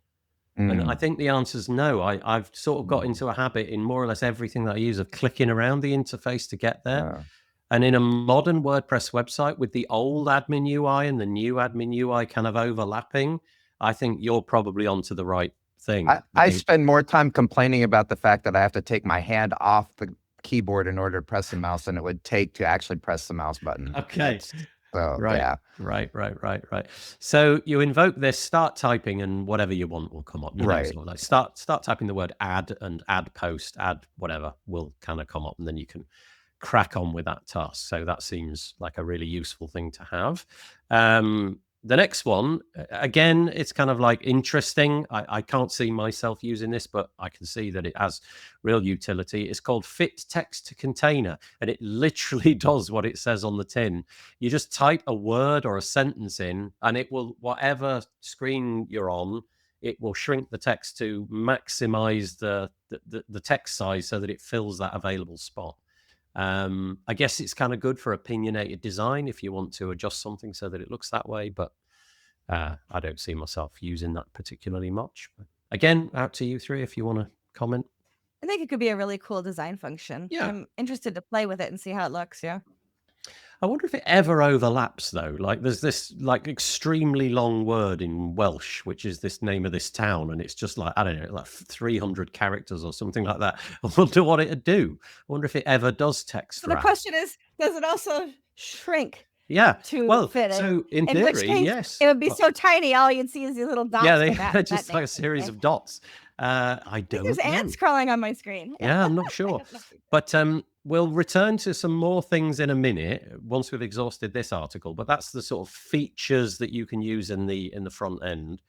Speaker 1: And I think the answer is no. I've sort of got into a habit in more or less everything that I use of clicking around the interface to get there. And in a modern WordPress website with the old admin UI and the new admin UI kind of overlapping, I think you're probably onto the right thing.
Speaker 4: I spend more time complaining about the fact that I have to take my hand off the keyboard in order to press the mouse than it would take to actually press the mouse button.
Speaker 1: Okay.
Speaker 4: So,
Speaker 1: right.
Speaker 4: Yeah.
Speaker 1: Right. So you invoke this, start typing, and whatever you want will come up.
Speaker 4: Right.
Speaker 1: So like start typing the word add and add post, add whatever will kind of come up, and then you can crack on with that task. So that seems like a really useful thing to have. The next one, again, it's kind of like interesting. I can't see myself using this, but I can see that it has real utility. It's called Fit Text to Container, and it literally does what it says on the tin. You just type a word or a sentence in, and it will, whatever screen you're on, it will shrink the text to maximize the text size so that it fills that available spot. I guess it's kind of good for opinionated design if you want to adjust something so that it looks that way, but I don't see myself using that particularly much. But again, out to you three if you want to comment.
Speaker 2: I think it could be a really cool design function.
Speaker 1: Yeah.
Speaker 2: I'm interested to play with it and see how it looks. Yeah.
Speaker 1: I wonder if it ever overlaps though. Like there's this like extremely long word in Welsh, which is this name of this town, and it's just like, I don't know, like 300 characters or something like that. I wonder what it'd do. I wonder if it ever does text
Speaker 2: So the question is, does it also shrink?
Speaker 1: Yeah.
Speaker 2: To fit it.
Speaker 1: So in
Speaker 2: which
Speaker 1: theory,
Speaker 2: case,
Speaker 1: yes.
Speaker 2: It would be so tiny, all you'd see is these little dots.
Speaker 1: Yeah, they're just like a series of dots. I don't know.
Speaker 2: There's ants crawling on my screen.
Speaker 1: Yeah, I'm not sure. But we'll return to some more things in a minute once we've exhausted this article. But that's the sort of features that you can use in the front end.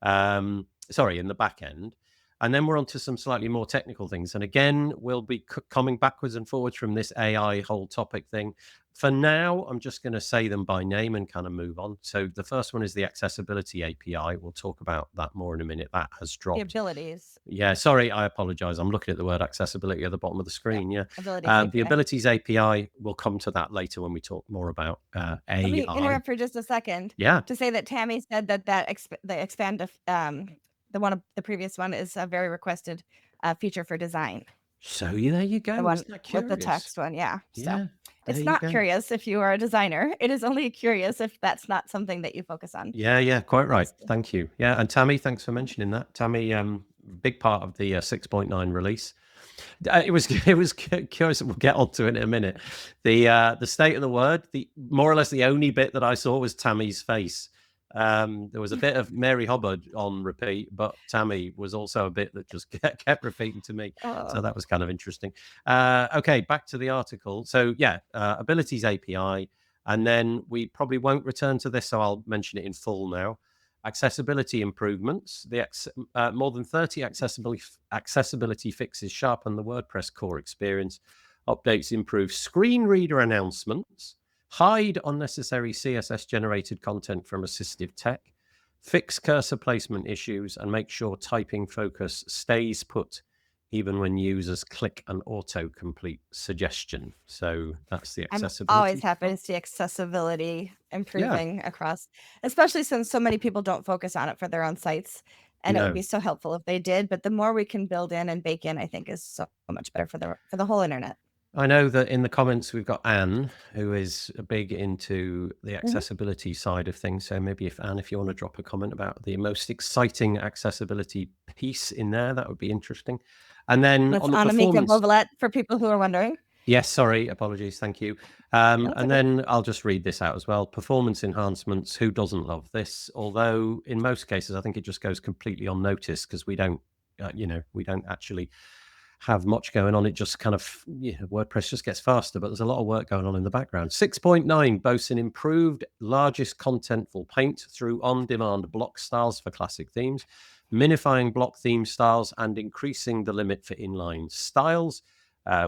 Speaker 1: In the back end. And then we're on to some slightly more technical things. And again, we'll be coming backwards and forwards from this AI whole topic thing For now, I'm just going to say them by name and kind of move on. So the first one is the accessibility API. We'll talk about that more in a minute. That has dropped.
Speaker 2: The abilities.
Speaker 1: Yeah, sorry, I apologize. I'm looking at the word accessibility at the bottom of the screen. Yeah. The abilities API, we'll come to that later when we talk more about AI.
Speaker 2: Let me interrupt for just a second.
Speaker 1: Yeah.
Speaker 2: To say that Tammy said that the expand, the previous one is a very requested feature for design.
Speaker 1: So there you go.
Speaker 2: The one with the text one, yeah. So it's not curious if you are a designer. It is only curious if that's not something that you focus on.
Speaker 1: Yeah, quite right. Thank you. Yeah, and Tammy, thanks for mentioning that. Tammy, big part of the 6.9 release. It was curious. We'll get onto it in a minute. The state of the word, the more or less the only bit that I saw was Tammy's face. There was a bit of Mary Hubbard on repeat, but Tammy was also a bit that just kept repeating to me. So that was kind of interesting. Okay, back to the article. So yeah, abilities API, and then we probably won't return to this, so I'll mention it in full now. Accessibility improvements. More than 30 accessibility fixes sharpen the WordPress core experience. Updates improve screen reader announcements. Hide unnecessary CSS-generated content from assistive tech, fix cursor placement issues, and make sure typing focus stays put even when users click an autocomplete suggestion. So that's the accessibility.
Speaker 2: I'm always happy to see accessibility improving across, especially since so many people don't focus on it for their own sites. And it would be so helpful if they did. But the more we can build in and bake in, I think is so much better for the whole internet.
Speaker 1: I know that in the comments we've got Anne, who is big into the accessibility side of things. So maybe if you want to drop a comment about the most exciting accessibility piece in there, that would be interesting. And then on the performance,
Speaker 2: Ovalette for people who are wondering.
Speaker 1: Yes, sorry, apologies, thank you. And then I'll just read this out as well. Performance enhancements. Who doesn't love this? Although in most cases, I think it just goes completely unnoticed because we don't actually have much going on. It just kind of, WordPress just gets faster, but there's a lot of work going on in the background. 6.9 boasts an improved largest contentful paint through on-demand block styles for classic themes, minifying block theme styles and increasing the limit for inline styles,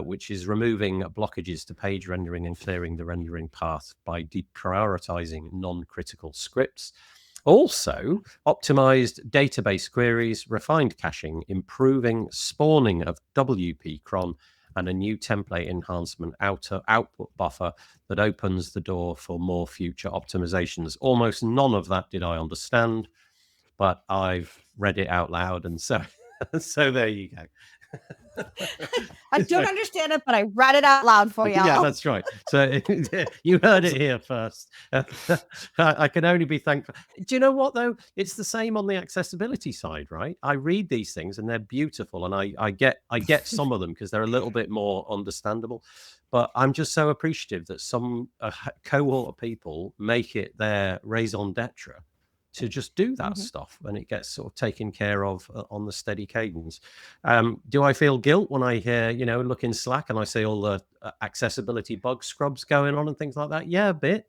Speaker 1: which is removing blockages to page rendering and clearing the rendering path by deprioritizing non-critical scripts. Also, optimized database queries, refined caching, improving spawning of WP cron, and a new template enhancement output buffer that opens the door for more future optimizations. Almost none of that did I understand, but I've read it out loud, and so there you go.
Speaker 2: I don't understand it, but I read it out loud for you.
Speaker 1: Yeah, that's right. So you heard it here first. I can only be thankful. Do you know what, though? It's the same on the accessibility side, right? I read these things and they're beautiful, and I get some of them because they're a little bit more understandable. But I'm just so appreciative that some cohort of people make it their raison d'etre to just do that stuff, and it gets sort of taken care of on the steady cadence. Do I feel guilt when I hear, look in Slack and I see all the accessibility bug scrubs going on and things like that? Yeah, a bit,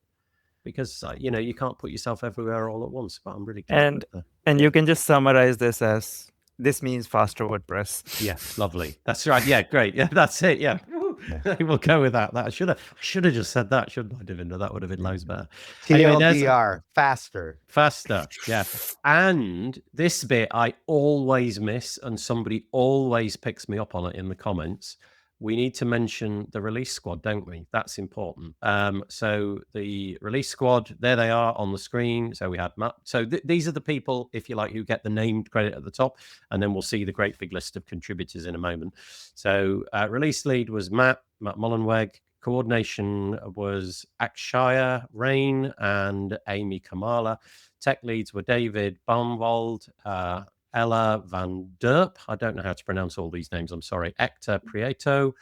Speaker 1: because you can't put yourself everywhere all at once. But I'm really glad.
Speaker 3: And you can just summarize this as, this means faster WordPress.
Speaker 1: Yeah, lovely. That's right. Yeah, great. Yeah, that's it. Yeah. We'll go with that. I should have just said that, shouldn't I, Davinder? That would have been loads better.
Speaker 4: TLDR, faster.
Speaker 1: Yeah. And this bit I always miss, and somebody always picks me up on it in the comments. We need to mention the release squad, don't we? That's important. So the release squad, there they are on the screen. So we had Matt. So these are the people, if you like, who get the named credit at the top, and then we'll see the great big list of contributors in a moment. So release lead was Matt Mullenweg. Coordination was Akshaya Rain and Amy Kamala. Tech leads were David Baumwald, Ella Van Derp. I don't know how to pronounce all these names. I'm sorry. Hector Prieto.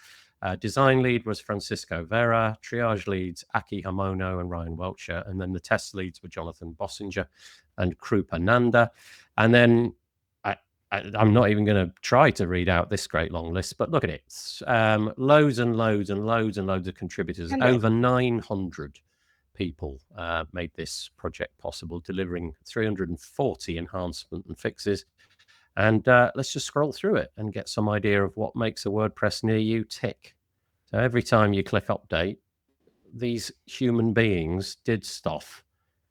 Speaker 1: Design lead was Francisco Vera. Triage leads Aki Hamono and Ryan Welcher. And then the test leads were Jonathan Bossinger and Krupa Nanda. And then I'm not even going to try to read out this great long list, but look at it. Loads and loads and loads and loads of contributors. Over 900 people made this project possible, delivering 340 enhancements and fixes. And let's just scroll through it and get some idea of what makes a WordPress near you tick. So every time you click update, these human beings did stuff.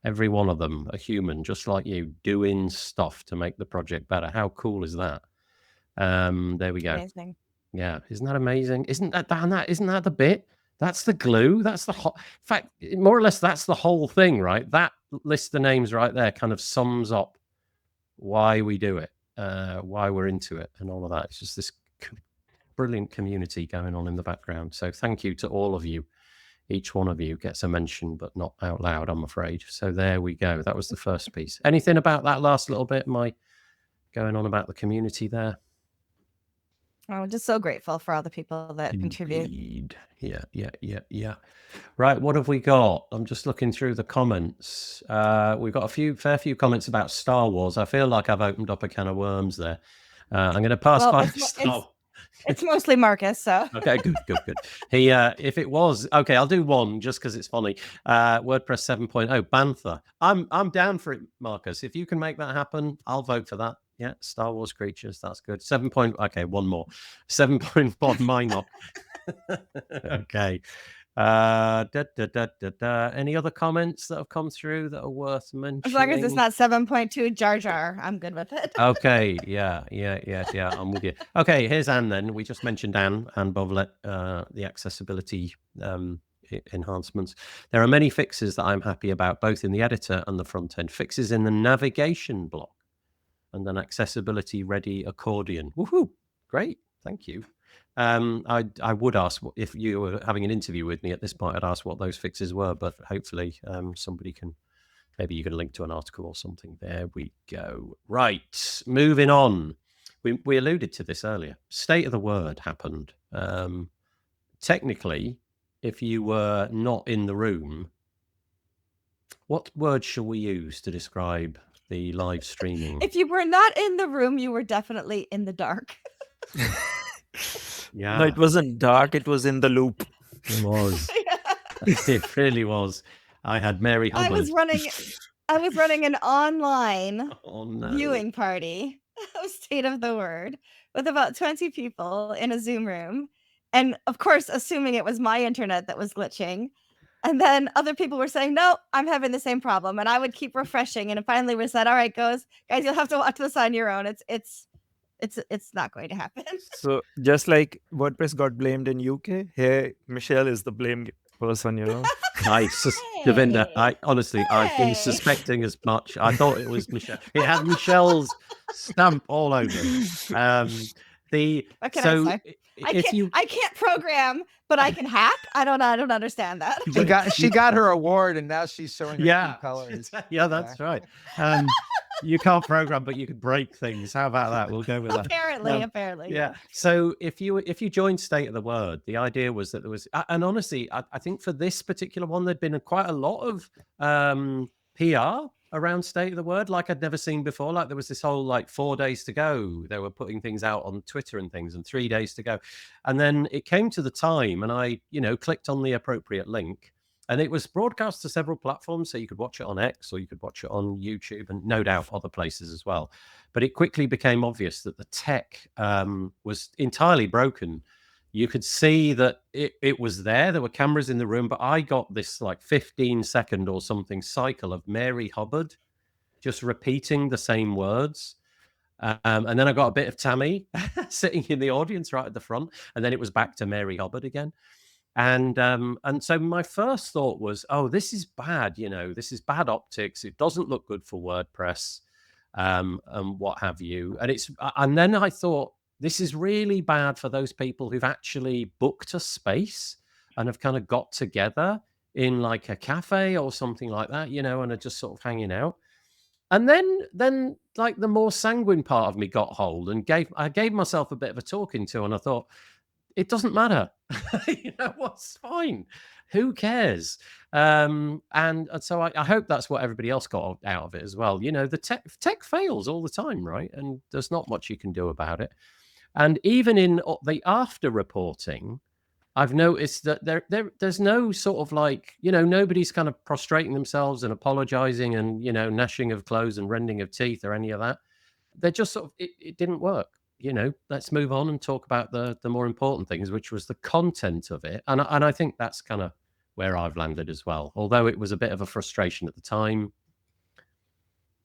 Speaker 1: Every one of them, a human, just like you, doing stuff to make the project better. How cool is that? There we go.
Speaker 2: Amazing.
Speaker 1: Yeah, isn't that amazing? Isn't that the bit? That's the glue. That's the in fact, more or less, that's the whole thing, right? That list of names right there kind of sums up why we do it, why we're into it, and all of that. It's just this brilliant community going on in the background. So thank you to all of you. Each one of you gets a mention, but not out loud, I'm afraid. So there we go. That was the first piece. Anything about that last little bit? Am I going on about the community there?
Speaker 2: I'm just so grateful for all the people that contribute.
Speaker 1: Indeed. Yeah. Right, what have we got? I'm just looking through the comments. We've got a fair few comments about Star Wars. I feel like I've opened up a can of worms there. I'm going to pass by Star.
Speaker 2: It's mostly Marcus, so.
Speaker 1: Okay, good. He, if it was, okay, I'll do one just because it's funny. WordPress 7.0, banter. I'm down for it, Marcus. If you can make that happen, I'll vote for that. Yeah, Star Wars creatures, that's good. Okay, one more. 7.1, Minot. Okay. Any other comments that have come through that are worth mentioning?
Speaker 2: As long as it's not 7.2 Jar Jar, I'm good with it.
Speaker 1: Okay, yeah, I'm with you. Okay, here's Anne then. We just mentioned Anne Bovlet, the accessibility enhancements. There are many fixes that I'm happy about, both in the editor and the front end. Fixes in the navigation block and an accessibility ready accordion. Woohoo! Great, thank you. I would ask if you were having an interview with me at this point. I'd ask what those fixes were, but hopefully somebody can. Maybe you can link to an article or something. There we go. Right, moving on. We alluded to this earlier. State of the word happened. Technically, if you were not in the room, what word shall we use to describe the live streaming?
Speaker 2: If you were not in the room, you were definitely in the dark.
Speaker 1: Yeah.
Speaker 3: No, it wasn't dark. It was in the loop.
Speaker 1: It was. It really was. I had Mary Hubbard.
Speaker 2: I was running an online
Speaker 1: no.
Speaker 2: viewing party of State of the Word with about 20 people in a Zoom room. And of course, assuming it was my internet that was glitching. And then other people were saying, no, I'm having the same problem. And I would keep refreshing. And finally we said, all right, guys, you'll have to watch this on your own. It's not going to happen.
Speaker 3: So just like WordPress got blamed in UK, here Michelle is the blamed person,
Speaker 1: Nice. Davinder, I've been suspecting as much. I thought it was Michelle. It had Michelle's stamp all over it.
Speaker 2: What can I say? I can't program, but I can hack. I don't understand that.
Speaker 4: She got her award, and now she's showing her true colors.
Speaker 1: Yeah, that's right. You can't program, but you can break things. How about that? We'll go with that.
Speaker 2: Apparently.
Speaker 1: Yeah. So if you joined State of the Word, the idea was that there was, and honestly, I think for this particular one, there'd been quite a lot of PR around State of the Word, like I'd never seen before. Like there was this whole 4 days to go. They were putting things out on Twitter and things, and 3 days to go. And then it came to the time, and I, clicked on the appropriate link. And it was broadcast to several platforms, so you could watch it on X or you could watch it on YouTube and no doubt other places as well. But it quickly became obvious that the tech was entirely broken. You could see that it was there. There were cameras in the room, but I got this 15-second or something cycle of Mary Hubbard just repeating the same words. And then I got a bit of Tammy sitting in the audience right at the front. And then it was back to Mary Hubbard again. And so my first thought was, oh, this is bad. This is bad optics. It doesn't look good for WordPress and what have you. And then I thought, this is really bad for those people who've actually booked a space and have kind of got together in a cafe or something like that, and are just sort of hanging out. And then the more sanguine part of me got hold and I gave myself a bit of a talking to, and I thought, it doesn't matter. What's fine. Who cares? And so I hope that's what everybody else got out of it as well. The tech fails all the time, right? And there's not much you can do about it. And even in the after reporting, I've noticed that there's no sort of nobody's kind of prostrating themselves and apologizing and, gnashing of clothes and rending of teeth or any of that. They're just sort of, it didn't work. Let's move on and talk about the more important things, which was the content of it. And I think that's kind of where I've landed as well. Although it was a bit of a frustration at the time.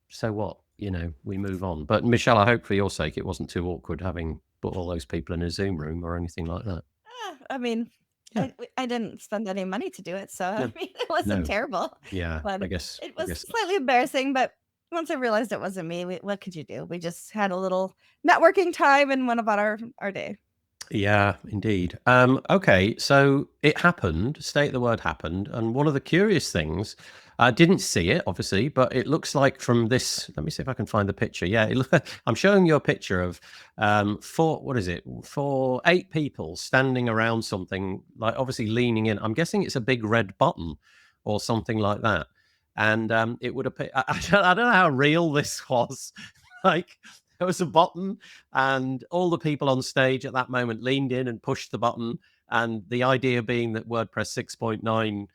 Speaker 1: So what? We move on. But Michelle, I hope for your sake it wasn't too awkward having put all those people in a Zoom room or anything like that.
Speaker 2: I mean, yeah. I didn't spend any money to do it, so I mean, it wasn't terrible.
Speaker 1: Yeah,
Speaker 2: but
Speaker 1: I guess
Speaker 2: it was slightly embarrassing. But once I realized it wasn't me, what could you do? We just had a little networking time and went about our day.
Speaker 1: Yeah, indeed. Okay, so it happened. State the word happened, and one of the curious things, I didn't see it obviously, but it looks like from this. Let me see if I can find the picture. Yeah, I'm showing you a picture of 8 people standing around something, like obviously leaning in. I'm guessing it's a big red button or something like that, and it would appear. I don't know how real this was. Like, there was a button, and all the people on stage at that moment leaned in and pushed the button. And the idea being that WordPress 6.9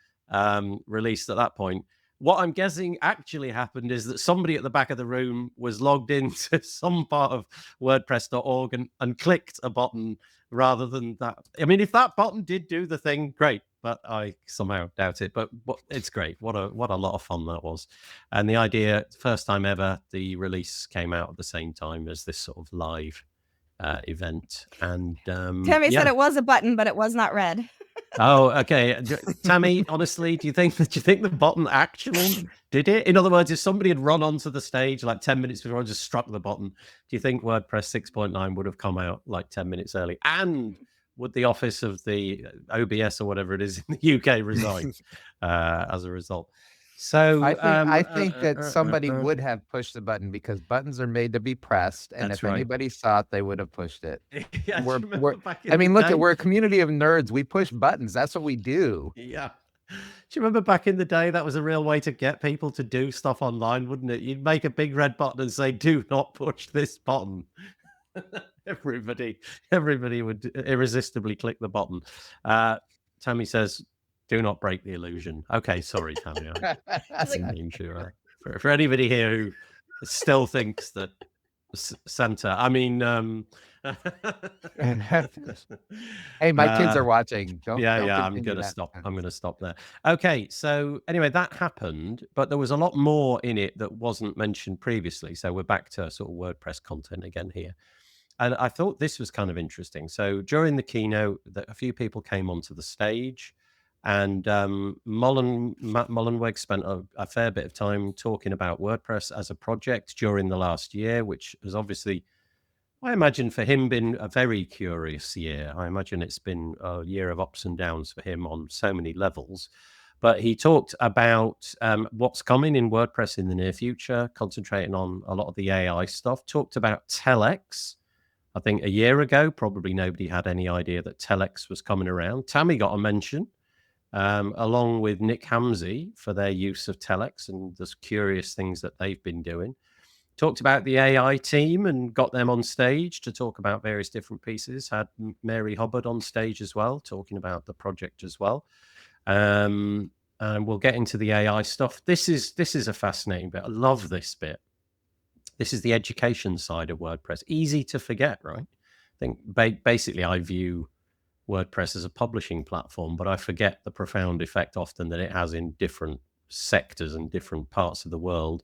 Speaker 1: released at that point. What I'm guessing actually happened is that somebody at the back of the room was logged into some part of WordPress.org and clicked a button rather than that. I mean, if that button did do the thing, great. But I somehow doubt it. But it's great. What a lot of fun that was. And the idea, first time ever, the release came out at the same time as this sort of live event. And
Speaker 2: Tammy said it was a button, but it was not red.
Speaker 1: Oh, okay. Tammy, honestly, do you think the button actually did it? In other words, if somebody had run onto the stage like 10 minutes before and just struck the button, do you think WordPress 6.9 would have come out like 10 minutes early? And would the office of the OBS or whatever it is in the UK resign as a result? So
Speaker 4: I think that somebody would have pushed the button, because buttons are made to be pressed, and if anybody saw it, they would have pushed it.
Speaker 1: Yeah,
Speaker 4: we're a community of nerds. We push buttons. That's what we do.
Speaker 1: Yeah. Do you remember back in the day, that was a real way to get people to do stuff online, wouldn't it? You'd make a big red button and say, "Do not push this button." Everybody would irresistibly click the button. Tammy says, "Do not break the illusion." Okay, sorry, Tammy. For anybody here who still thinks that Santa, I mean,
Speaker 4: hey, my kids are watching.
Speaker 1: I'm gonna stop. I'm gonna stop there. Okay, so anyway, that happened, but there was a lot more in it that wasn't mentioned previously. So we're back to sort of WordPress content again here. And I thought this was kind of interesting. So during the keynote, a few people came onto the stage, and Matt Mullenweg spent a fair bit of time talking about WordPress as a project during the last year, which has obviously, I imagine for him, been a very curious year. I imagine it's been a year of ups and downs for him on so many levels. But he talked about what's coming in WordPress in the near future, concentrating on a lot of the AI stuff, talked about Telex. I think a year ago, probably nobody had any idea that Telex was coming around. Tammy got a mention, along with Nick Hamsey, for their use of Telex and the curious things that they've been doing. Talked about the AI team and got them on stage to talk about various different pieces. Had Mary Hubbard on stage as well, talking about the project as well. And we'll get into the AI stuff. This is a fascinating bit. I love this bit. This is the education side of WordPress. Easy to forget, right? I think basically I view WordPress as a publishing platform, but I forget the profound effect often that it has in different sectors and different parts of the world.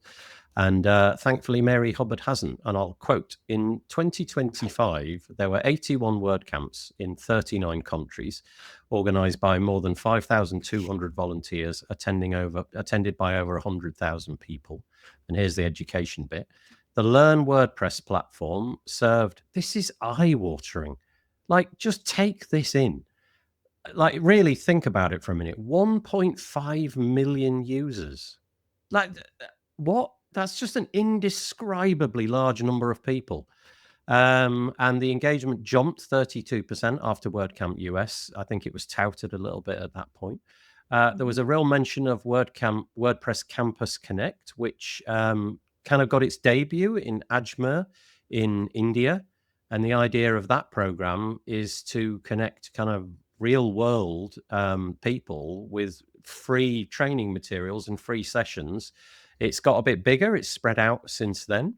Speaker 1: And thankfully, Mary Hubbard hasn't. And I'll quote, in 2025, there were 81 WordCamps in 39 countries, organized by more than 5,200 volunteers, attended by over 100,000 people. And here's the education bit. The Learn WordPress platform served, this is eye-watering. Like, just take this in. Like, really think about it for a minute. 1.5 million users. Like, what? That's just an indescribably large number of people. And the engagement jumped 32% after WordCamp US. I think it was touted a little bit at that point. There was a real mention of WordPress Campus Connect, which kind of got its debut in Ajmer in India. And the idea of that program is to connect kind of real world people with free training materials and free sessions. It's got a bit bigger. It's spread out since then,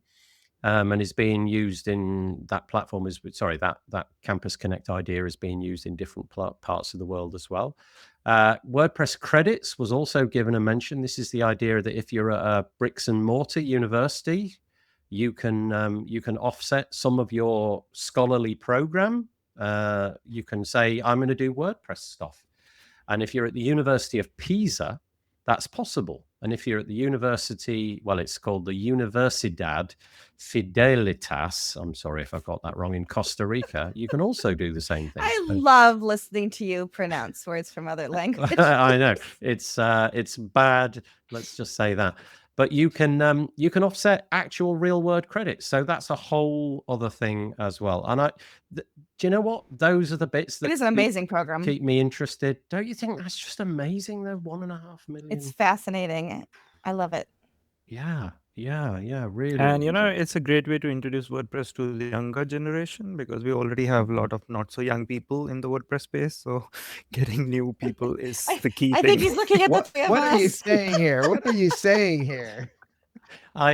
Speaker 1: and is being used in that platform. That Campus Connect idea is being used in different parts of the world as well. WordPress credits was also given a mention. This is the idea that if you're at a bricks and mortar university, you can offset some of your scholarly program. You can say, I'm going to do WordPress stuff. And if you're at the University of Pisa, that's possible. And if you're at the university, well, it's called the Universidad Fidelitas, I'm sorry if I got that wrong, in Costa Rica, you can also do the same thing.
Speaker 2: I love listening to you pronounce words from other languages.
Speaker 1: I know it's bad. Let's just say that. But you can offset actual real word credits. So that's a whole other thing as well. And do you know what? Those are the bits that
Speaker 2: it is an amazing program.
Speaker 1: Keep me interested. Don't you think that's just amazing though? 1.5 million.
Speaker 2: It's fascinating. I love it.
Speaker 1: Yeah, really.
Speaker 3: And it's a great way to introduce WordPress to the younger generation, because we already have a lot of not so young people in the WordPress space. So getting new people is the key thing.
Speaker 2: I think he's looking at the three of us.
Speaker 4: What are you saying here? What are you saying here?
Speaker 1: I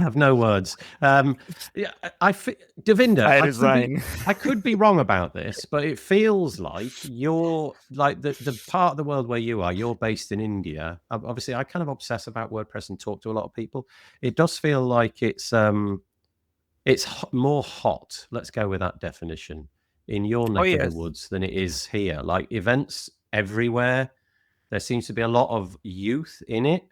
Speaker 1: have no words. Davinder,
Speaker 3: I resign.
Speaker 1: I could be wrong about this, but it feels like you're like the part of the world where you're based in India. Obviously, I kind of obsess about WordPress and talk to a lot of people. It does feel like it's more hot. Let's go with that definition in your neck of the woods than it is here. Like events everywhere. There seems to be a lot of youth in it.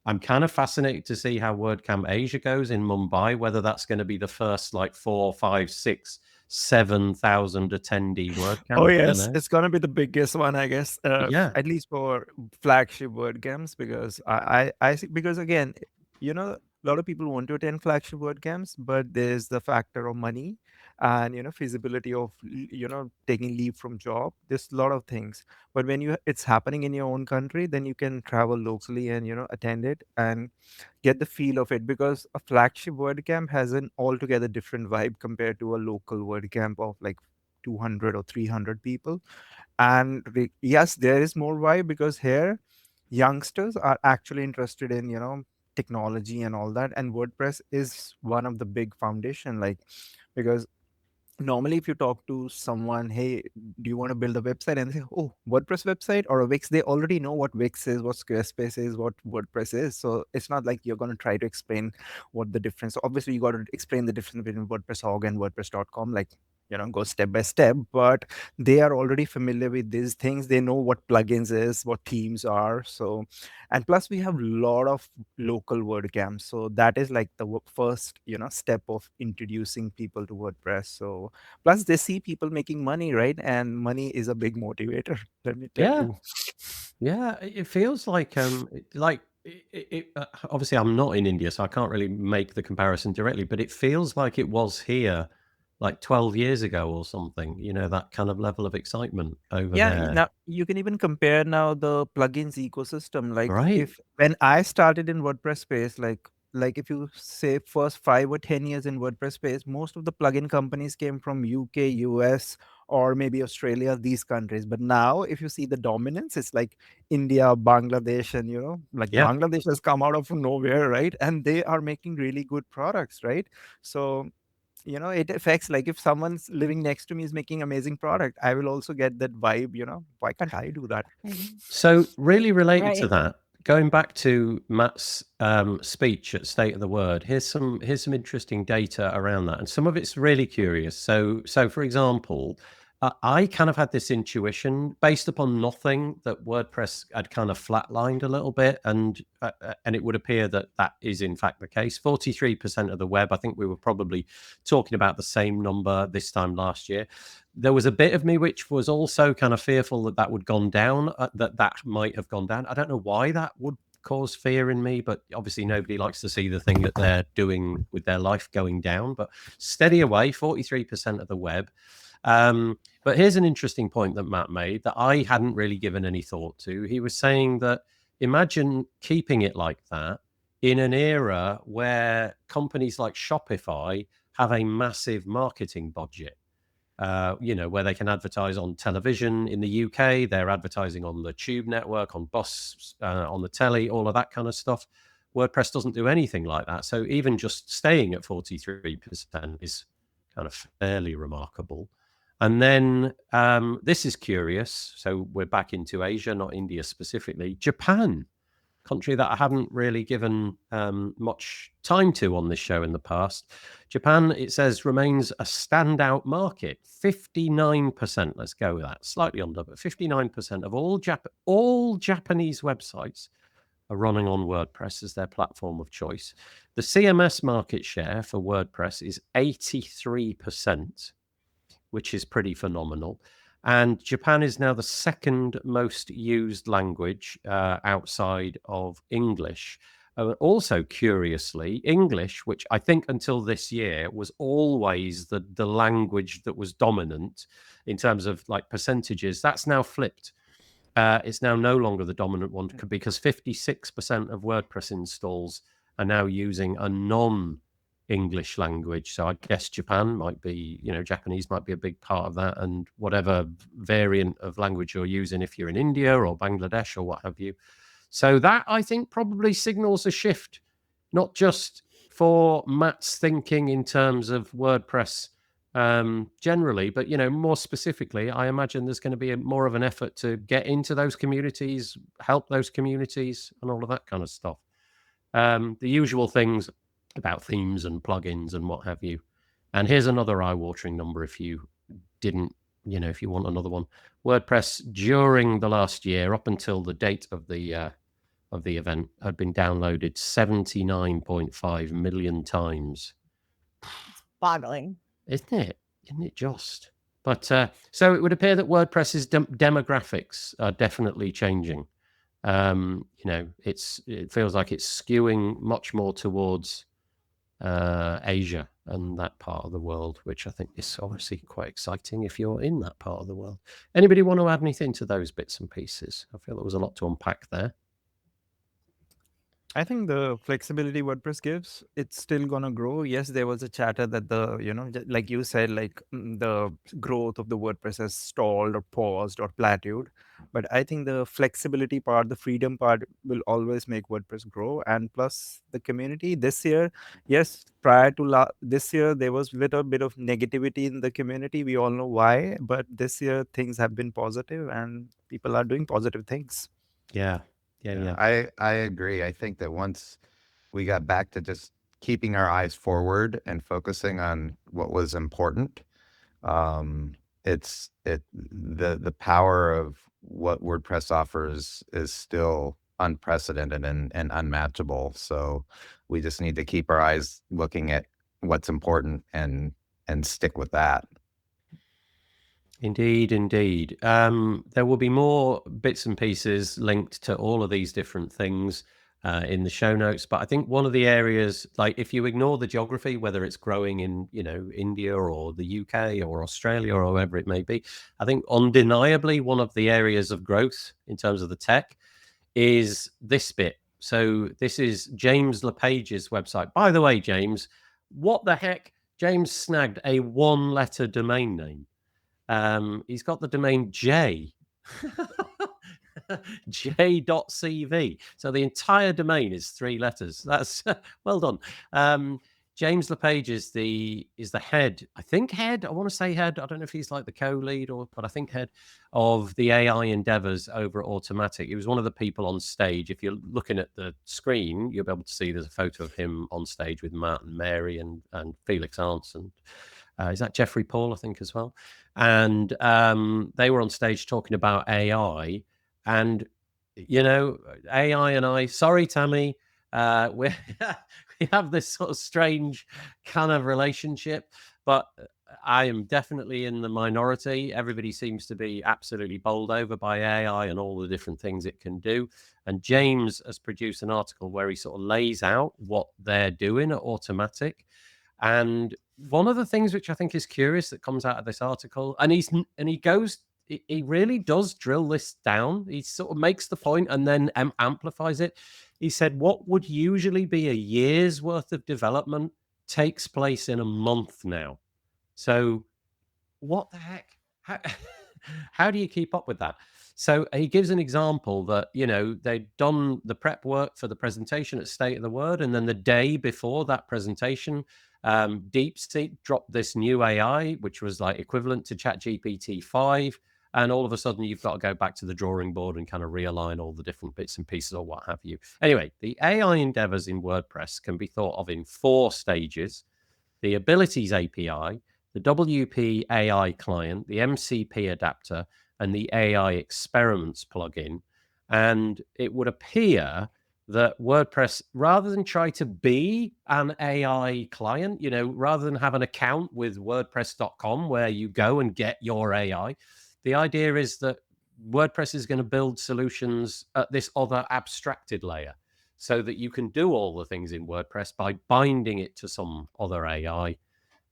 Speaker 1: I'm kind of fascinated to see how WordCamp Asia goes in Mumbai, whether that's going to be the first like 4, 5, 6, 7,000 attendee WordCamp.
Speaker 3: Oh yes, it's going to be the biggest one, I guess.
Speaker 1: Yeah,
Speaker 3: at least for flagship WordCamps, because I see, because again, a lot of people want to attend flagship WordCamps, but there's the factor of money and feasibility of taking leave from job. There's a lot of things, but when it's happening in your own country, then you can travel locally and attend it and get the feel of it, because a flagship WordCamp has an altogether different vibe compared to a local WordCamp of like 200 or 300 people. And yes, there is more vibe, because here youngsters are actually interested in technology and all that, and WordPress is one of the big foundation, like, because normally if you talk to someone, hey, do you want to build a website, and they say, oh, WordPress website or a Wix, they already know what Wix is, what Squarespace is, what WordPress is. So it's not like you're going to try to explain what the difference. So obviously you got to explain the difference between WordPress.org and WordPress.com, like go step by step, but they are already familiar with these things. They know what plugins is, what themes are. So, and plus we have a lot of local WordCamps. So that is like the first, step of introducing people to WordPress. So plus they see people making money, right? And money is a big motivator. Let me tell you.
Speaker 1: Yeah, it feels like obviously I'm not in India, so I can't really make the comparison directly, but it feels like it was here like 12 years ago or something, that kind of level of excitement over there.
Speaker 3: Now you can even compare now the plugins ecosystem. Like
Speaker 1: right.
Speaker 3: When I started in WordPress space, like if you say first 5 or 10 years in WordPress space, most of the plugin companies came from UK, US, or maybe Australia, these countries. But now if you see the dominance, it's like India, Bangladesh, and Bangladesh has come out of nowhere, right? And they are making really good products, right? So it affects, like if someone's living next to me is making amazing product, I will also get that vibe. Why can't I do that?
Speaker 1: So really related to that, going back to Matt's speech at State of the Word, here's some interesting data around that, and some of it's really curious. So for example, I kind of had this intuition based upon nothing that WordPress had kind of flatlined a little bit, and it would appear that is in fact the case. 43% of the web, I think we were probably talking about the same number this time last year. There was a bit of me which was also kind of fearful that would gone down, that might have gone down. I don't know why that would cause fear in me, but obviously nobody likes to see the thing that they're doing with their life going down. But steady away, 43% of the web. But here's an interesting point that Matt made that I hadn't really given any thought to. He was saying that imagine keeping it like that in an era where companies like Shopify have a massive marketing budget, where they can advertise on television in the UK, they're advertising on the Tube network, on bus, on the telly, all of that kind of stuff. WordPress doesn't do anything like that. So even just staying at 43% is kind of fairly remarkable. And then this is curious. So we're back into Asia, not India specifically. Japan, country that I haven't really given much time to on this show in the past. Japan, it says, remains a standout market. 59%, let's go with that, slightly under, but 59% of all Japanese websites are running on WordPress as their platform of choice. The CMS market share for WordPress is 83%, which is pretty phenomenal. And Japan is now the second most used language outside of English. Also, curiously, English, which I think until this year was always the language that was dominant in terms of like percentages, that's now flipped. It's now no longer the dominant one because 56% of WordPress installs are now using a non-English language. So I guess Japan might be, Japanese might be a big part of that, and whatever variant of language you're using if you're in India or Bangladesh or what have you. So that, I think, probably signals a shift, not just for Matt's thinking in terms of WordPress generally, but more specifically, I imagine there's going to be more of an effort to get into those communities, help those communities, and all of that kind of stuff. The usual things about themes and plugins and what have you. And here's another eye-watering number if you didn't, if you want another one. WordPress during the last year, up until the date of the event, had been downloaded 79.5 million times.
Speaker 2: It's boggling.
Speaker 1: Isn't it? Isn't it just? But so it would appear that WordPress's demographics are definitely changing. It feels like it's skewing much more towards Asia and that part of the world, which I think is obviously quite exciting if you're in that part of the world. Anybody want to add anything to those bits and pieces? I feel there was a lot to unpack there.
Speaker 3: I think the flexibility WordPress gives, it's still gonna grow. Yes, there was a chatter that like you said, like the growth of the WordPress has stalled or paused or plateaued. But I think the flexibility part, the freedom part will always make WordPress grow. And plus the community this year, yes, prior to this year, there was a little bit of negativity in the community. We all know why, but this year things have been positive and people are doing positive things.
Speaker 1: Yeah.
Speaker 4: I agree. I think that once we got back to just keeping our eyes forward and focusing on what was important, the power of what WordPress offers is still unprecedented and unmatchable. So we just need to keep our eyes looking at what's important and stick with that.
Speaker 1: Indeed. There will be more bits and pieces linked to all of these different things in the show notes. But I think one of the areas, like if you ignore the geography, whether it's growing in, India or the UK or Australia or wherever it may be, I think undeniably one of the areas of growth in terms of the tech is this bit. So this is James LePage's website. By the way, James, what the heck? James snagged a one-letter domain name. He's got the domain j.cv. So the entire domain is 3 letters. That's well done. James LePage is the head. I think head. I want to say head. I don't know if he's like the co-lead but I think head of the AI endeavors over at Automatic. He was one of the people on stage. If you're looking at the screen, you'll be able to see there's a photo of him on stage with Matt and Mary and Felix Arndt and is that Jeffrey Paul, I think, as well. And they were on stage talking about AI. And, AI and I, sorry, Tammy, we have this sort of strange kind of relationship. But I am definitely in the minority. Everybody seems to be absolutely bowled over by AI and all the different things it can do. And James has produced an article where he sort of lays out what they're doing at Automatic. And one of the things which I think is curious that comes out of this article, and he really does drill this down. He sort of makes the point and then amplifies it. He said, what would usually be a year's worth of development takes place in a month now. So what the heck? How do you keep up with that? So he gives an example that, they'd done the prep work for the presentation at State of the Word. And then the day before that presentation, DeepSeek dropped this new AI, which was like equivalent to ChatGPT 5. And all of a sudden, you've got to go back to the drawing board and kind of realign all the different bits and pieces or what have you. Anyway, the AI endeavors in WordPress can be thought of in 4 stages: the Abilities API, the WP AI client, the MCP adapter, and the AI Experiments plugin. And it would appear that WordPress, rather than try to be an AI client, rather than have an account with WordPress.com where you go and get your AI, the idea is that WordPress is going to build solutions at this other abstracted layer so that you can do all the things in WordPress by binding it to some other AI.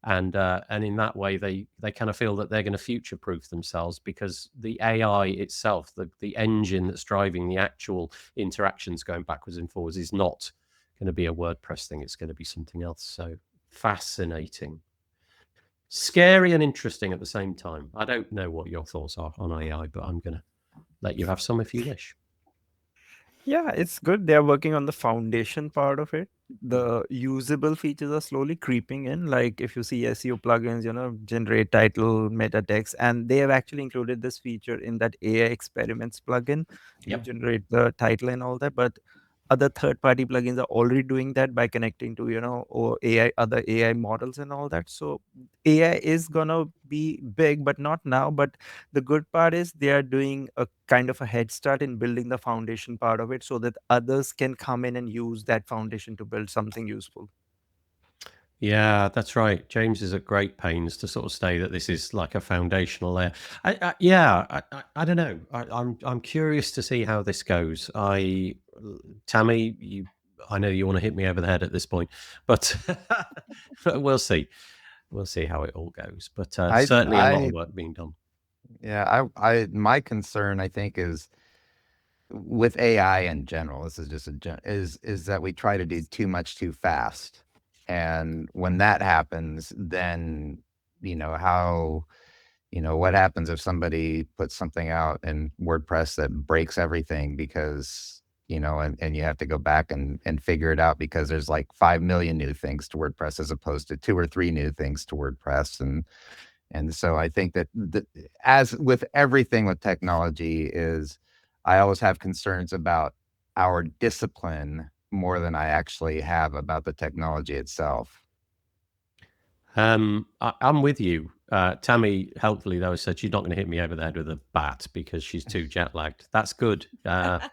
Speaker 1: And in that way, they kind of feel that they're going to future-proof themselves, because the AI itself, the engine that's driving the actual interactions going backwards and forwards, is not going to be a WordPress thing. It's going to be something else. So fascinating. Scary and interesting at the same time. I don't know what your thoughts are on AI, but I'm going to let you have some if you wish.
Speaker 3: Yeah, it's good. They're working on the foundation part of it. The usable features are slowly creeping in. Like if you see SEO plugins, generate title, meta text, and they have actually included this feature in that AI experiments plugin. You generate the title and all that, but other third-party plugins are already doing that by connecting to or other AI models and all that. So AI is gonna be big, but not now. But the good part is they are doing a kind of a head start in building the foundation part of it, so that others can come in and use that foundation to build something useful.
Speaker 1: Yeah, that's right. James is at great pains to sort of say that this is like a foundational layer. I don't know. I'm curious to see how this goes. Tammy, I know you want to hit me over the head at this point, but we'll see. We'll see how it all goes. But certainly a lot of work being done.
Speaker 4: Yeah, my concern, I think, is with AI in general. This is just is that we try to do too much too fast. And when that happens, then, what happens if somebody puts something out in WordPress that breaks everything because, and you have to go back and figure it out because there's like 5 million new things to WordPress as opposed to 2 or 3 new things to WordPress. And so I think that as with everything with technology I always have concerns about our discipline more than I actually have about the technology itself.
Speaker 1: I'm with you. Tammy, helpfully, though, said she's not going to hit me over the head with a bat because she's too jet lagged. That's good. I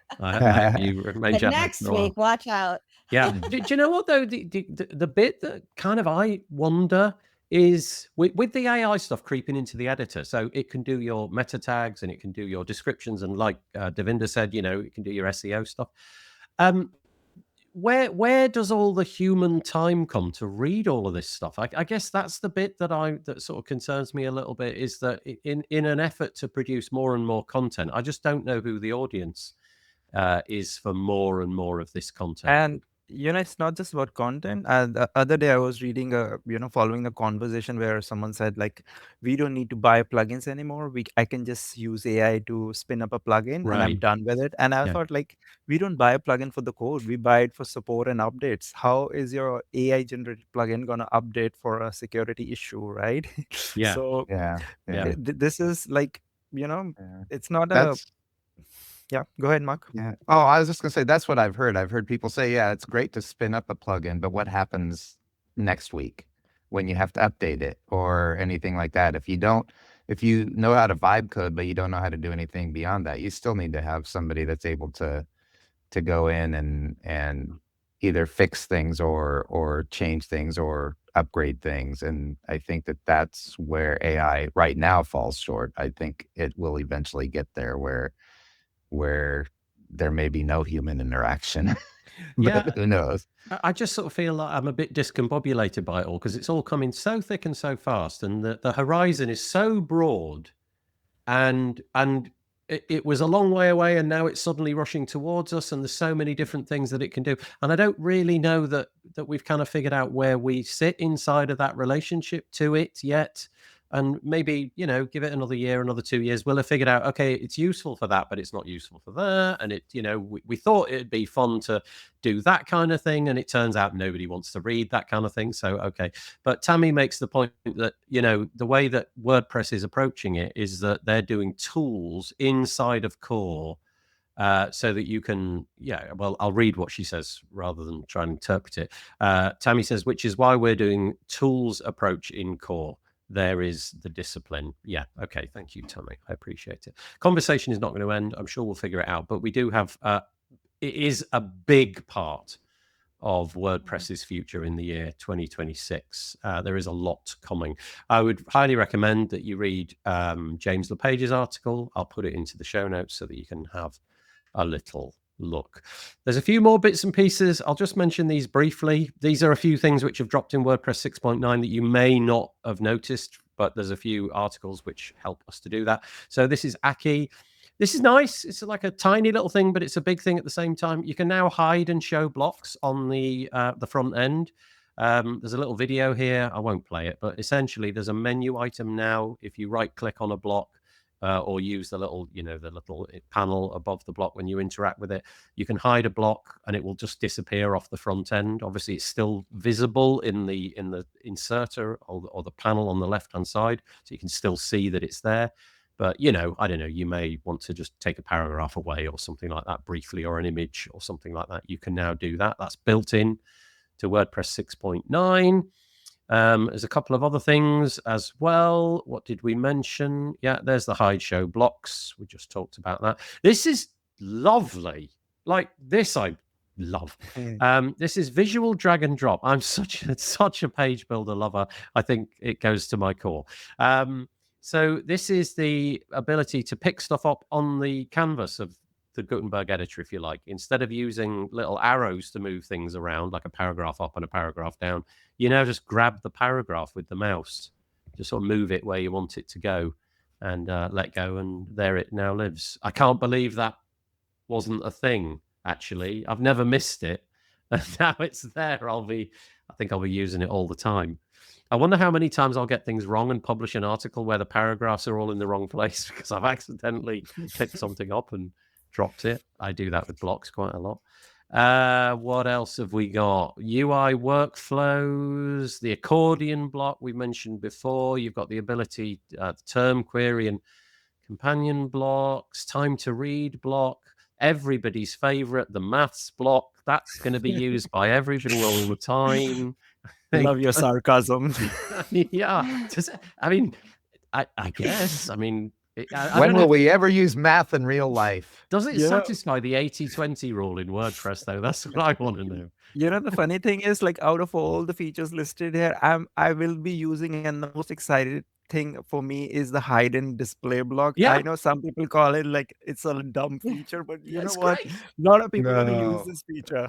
Speaker 1: you remain jet lagged.
Speaker 2: Next week, watch out.
Speaker 1: Yeah. Do you know what, though? The bit that kind of I wonder is with the AI stuff creeping into the editor. So it can do your meta tags and it can do your descriptions. And like Davinder said, it can do your SEO stuff. Where does all the human time come to read all of this stuff? I guess that's the bit that sort of concerns me a little bit, is that in an effort to produce more and more content, I just don't know who the audience is for more and more of this content.
Speaker 3: And it's not just about content. The other day I was reading following a conversation where someone said, like, we don't need to buy plugins anymore. I can just use AI to spin up a plugin and I'm done with it. And I thought, like, we don't buy a plugin for the code. We buy it for support and updates. How is your AI generated plugin going to update for a security issue, right?
Speaker 1: Yeah.
Speaker 3: So this is like, it's not Yeah, go ahead, Marc.
Speaker 4: Yeah. Oh, I was just going to say, that's what I've heard. I've heard people say, yeah, it's great to spin up a plugin, but what happens next week when you have to update it or anything like that? If you know how to vibe code, but you don't know how to do anything beyond that, you still need to have somebody that's able to go in and either fix things or change things or upgrade things. And I think that's where AI right now falls short. I think it will eventually get there where there may be no human interaction. But who knows?
Speaker 1: I just sort of feel like I'm a bit discombobulated by it all, because it's all coming so thick and so fast, and the horizon is so broad, and it was a long way away, and now it's suddenly rushing towards us, and there's so many different things that it can do, and I don't really know that we've kind of figured out where we sit inside of that relationship to it yet. And maybe, give it another year, another 2 years. We'll have figured out, okay, it's useful for that, but it's not useful for that. And it, we thought it'd be fun to do that kind of thing. And it turns out nobody wants to read that kind of thing. So, okay. But Tammy makes the point that, the way that WordPress is approaching it is that they're doing tools inside of core so that you can, I'll read what she says rather than try and interpret it. Tammy says, which is why we're doing tools approach in core. There is the discipline. Yeah. Okay. Thank you, Tammy. I appreciate it. Conversation is not going to end. I'm sure we'll figure it out. But we do have, it is a big part of WordPress's future in the year 2026. There is a lot coming. I would highly recommend that you read James LePage's article. I'll put it into the show notes so that you can have a little look. There's a few more bits and pieces. I'll just mention these briefly. These are a few things which have dropped in WordPress 6.9 that you may not have noticed, but there's a few articles which help us to do that. So this is Aki. This is nice. It's like a tiny little thing, but it's a big thing at the same time. You can now hide and show blocks on the front end. There's a little video here. I won't play it, but essentially there's a menu item now. If you right click on a block, or use the little, the little panel above the block when you interact with it, you can hide a block and it will just disappear off the front end. Obviously, it's still visible in the inserter or the panel on the left-hand side, so you can still see that it's there. But, I don't know, you may want to just take a paragraph away or something like that briefly, or an image or something like that. You can now do that. That's built in to WordPress 6.9. There's a couple of other things as well. What did we mention? Yeah, there's the hide show blocks. We just talked about that. This is lovely. Like this, I love. This is visual drag and drop. I'm such a page builder lover. I think it goes to my core. So this is the ability to pick stuff up on the canvas of the Gutenberg editor, if you like. Instead of using little arrows to move things around, like a paragraph up and a paragraph down, you now just grab the paragraph with the mouse, just sort of move it where you want it to go, and let go, and there it now lives. I can't believe that wasn't a thing, actually. I've never missed it, and now it's there. I think I'll be using it all the time. I wonder how many times I'll get things wrong and publish an article where the paragraphs are all in the wrong place because I've accidentally picked something up and dropped it. I do that with blocks quite a lot. What else have we got? UI workflows, the accordion block we mentioned before. You've got the ability, term query and companion blocks, time to read block, everybody's favorite, the maths block. That's going to be used by everybody all the time.
Speaker 3: Love your sarcasm.
Speaker 1: Yeah. I guess.
Speaker 4: When will we ever use math in real life?
Speaker 1: Does it satisfy the 80-20 rule in WordPress, though? That's what I want to know.
Speaker 3: The funny thing is, like, out of all the features listed here, I will be using, and the most excited thing for me is the hide and display block.
Speaker 1: Yeah.
Speaker 3: I know some people call it like it's a dumb feature, but you know what? A lot of people are going to use this feature.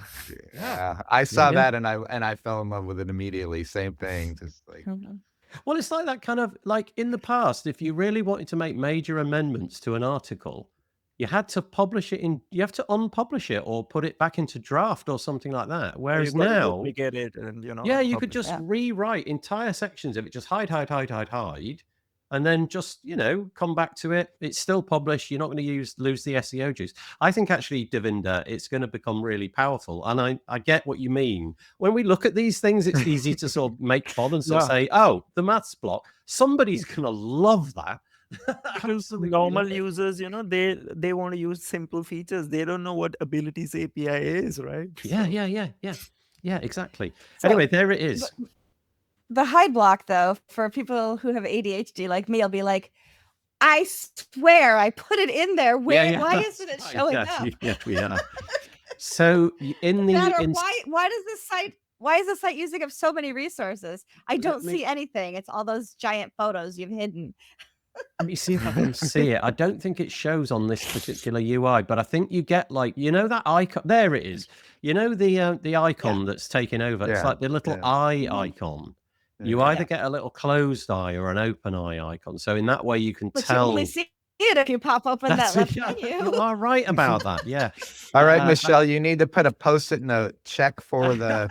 Speaker 4: Yeah, I saw that and I fell in love with it immediately. Same thing, just like.
Speaker 1: Well, it's like that kind of, like in the past, if you really wanted to make major amendments to an article, you had to publish it you have to unpublish it or put it back into draft or something like that. Whereas now,
Speaker 3: get it and
Speaker 1: you could just rewrite entire sections of it, just hide, and then just, come back to it. It's still published. You're not going to lose the SEO juice. I think actually, Davinder, it's going to become really powerful. And I get what you mean. When we look at these things, it's easy to sort of make fun and sort of say, oh, the maths block. Somebody's going to love that.
Speaker 3: Normal users, they want to use simple features. They don't know what Abilities API is, right?
Speaker 1: Yeah, exactly. So, anyway, there it is.
Speaker 2: The hide block, though, for people who have ADHD like me, I'll be like, I swear I put it in there. Why isn't it showing up?
Speaker 1: Yeah. So
Speaker 2: why is the site using up so many resources? I don't see anything. It's all those giant photos you've hidden.
Speaker 1: Let me see if I can see it. I don't think it shows on this particular UI, but I think you get that icon. There it is. The icon that's taken over. It's like the little eye icon. You either get a little closed eye or an open eye icon. So in that way, you can tell.
Speaker 2: You only see it if you pop open that left menu.
Speaker 1: You are right about that. Yeah.
Speaker 4: All right, Michelle, you need to put a Post-it note. Check for the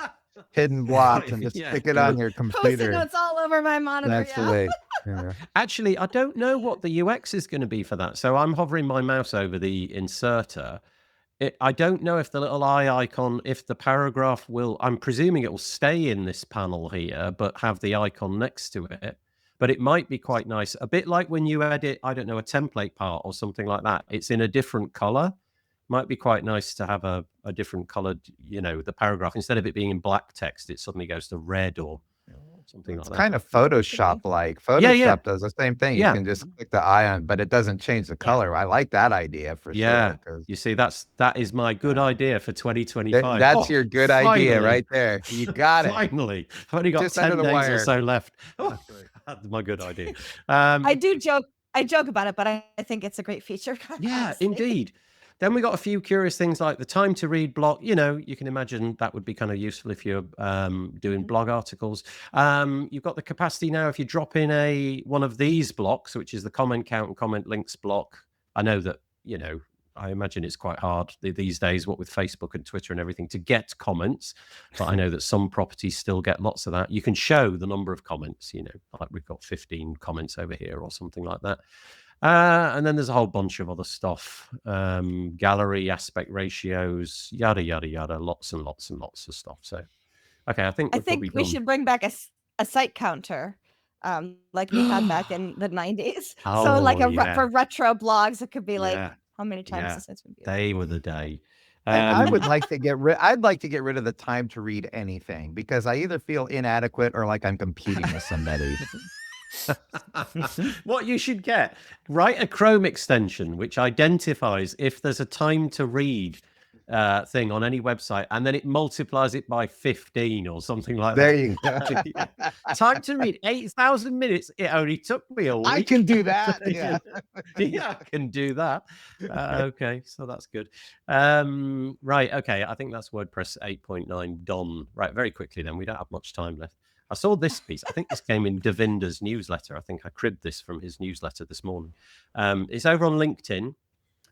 Speaker 4: hidden block and just stick it on your computer.
Speaker 2: Post-it notes all over my monitor.
Speaker 4: That's the way.
Speaker 1: Actually, I don't know what the UX is going to be for that. So I'm hovering my mouse over the inserter. I don't know if the little eye icon, if the paragraph will, I'm presuming it will stay in this panel here, but have the icon next to it. But it might be quite nice. A bit like when you edit, I don't know, a template part or something like that. It's in a different color. Might be quite nice to have a different colored, the paragraph. Instead of it being in black text, it suddenly goes to red or something like that.
Speaker 4: It's kind of Photoshop-like. Photoshop does the same thing. You can just click the eye on, but it doesn't change the color. I like that idea for sure.
Speaker 1: You see, that is my good idea for 2025.
Speaker 4: That's your good idea right there. You got it.
Speaker 1: Finally. I've only got 10 days or so left. That's my good idea.
Speaker 2: I joke about it, but I think it's a great feature.
Speaker 1: Yeah, indeed. Then we got a few curious things like the time to read block. You can imagine that would be kind of useful if you're doing blog articles. You've got the capacity now if you drop in one of these blocks, which is the comment count and comment links block. I know that, I imagine it's quite hard these days, what with Facebook and Twitter and everything, to get comments. But I know that some properties still get lots of that. You can show the number of comments, like we've got 15 comments over here or something like that. And then there's a whole bunch of other stuff, gallery aspect ratios, yada, yada, yada, lots and lots and lots of stuff. So, okay, I think
Speaker 2: we should bring back a site counter, like we had back in the 90s. So like for retro blogs, it could be like how many times the site's been viewed.
Speaker 1: They were the day.
Speaker 4: I would like to I'd like to get rid of the time to read anything, because I either feel inadequate or like I'm competing with somebody.
Speaker 1: What you should write a Chrome extension which identifies if there's a time to read thing on any website, and then it multiplies it by 15 or something like
Speaker 4: that.
Speaker 1: There you go. Time to read 8,000 minutes. It only took me a week.
Speaker 4: I can do that.
Speaker 1: Yeah, I can do that. Okay, so that's good. Right. Okay. I think that's WordPress 8.9 done. Right. Very quickly then. We don't have much time left. I saw this piece. I think this came in Davinder's newsletter. I think I cribbed this from his newsletter this morning. It's over on LinkedIn.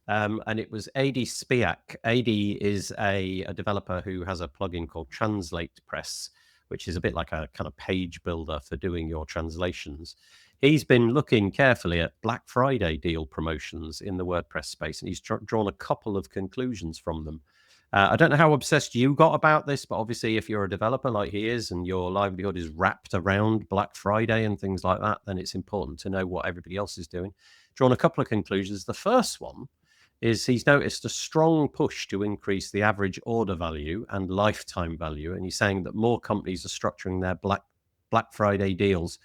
Speaker 1: And it was AD Spiak. AD is a developer who has a plugin called Translate Press, which is a bit like a kind of page builder for doing your translations. He's been looking carefully at Black Friday deal promotions in the WordPress space, and he's drawn a couple of conclusions from them. I don't know how obsessed you got about this, but obviously if you're a developer like he is and your livelihood is wrapped around Black Friday and things like that, then it's important to know what everybody else is doing. Drawn a couple of conclusions. The first one is he's noticed a strong push to increase the average order value and lifetime value. And he's saying that more companies are structuring their Black Friday deals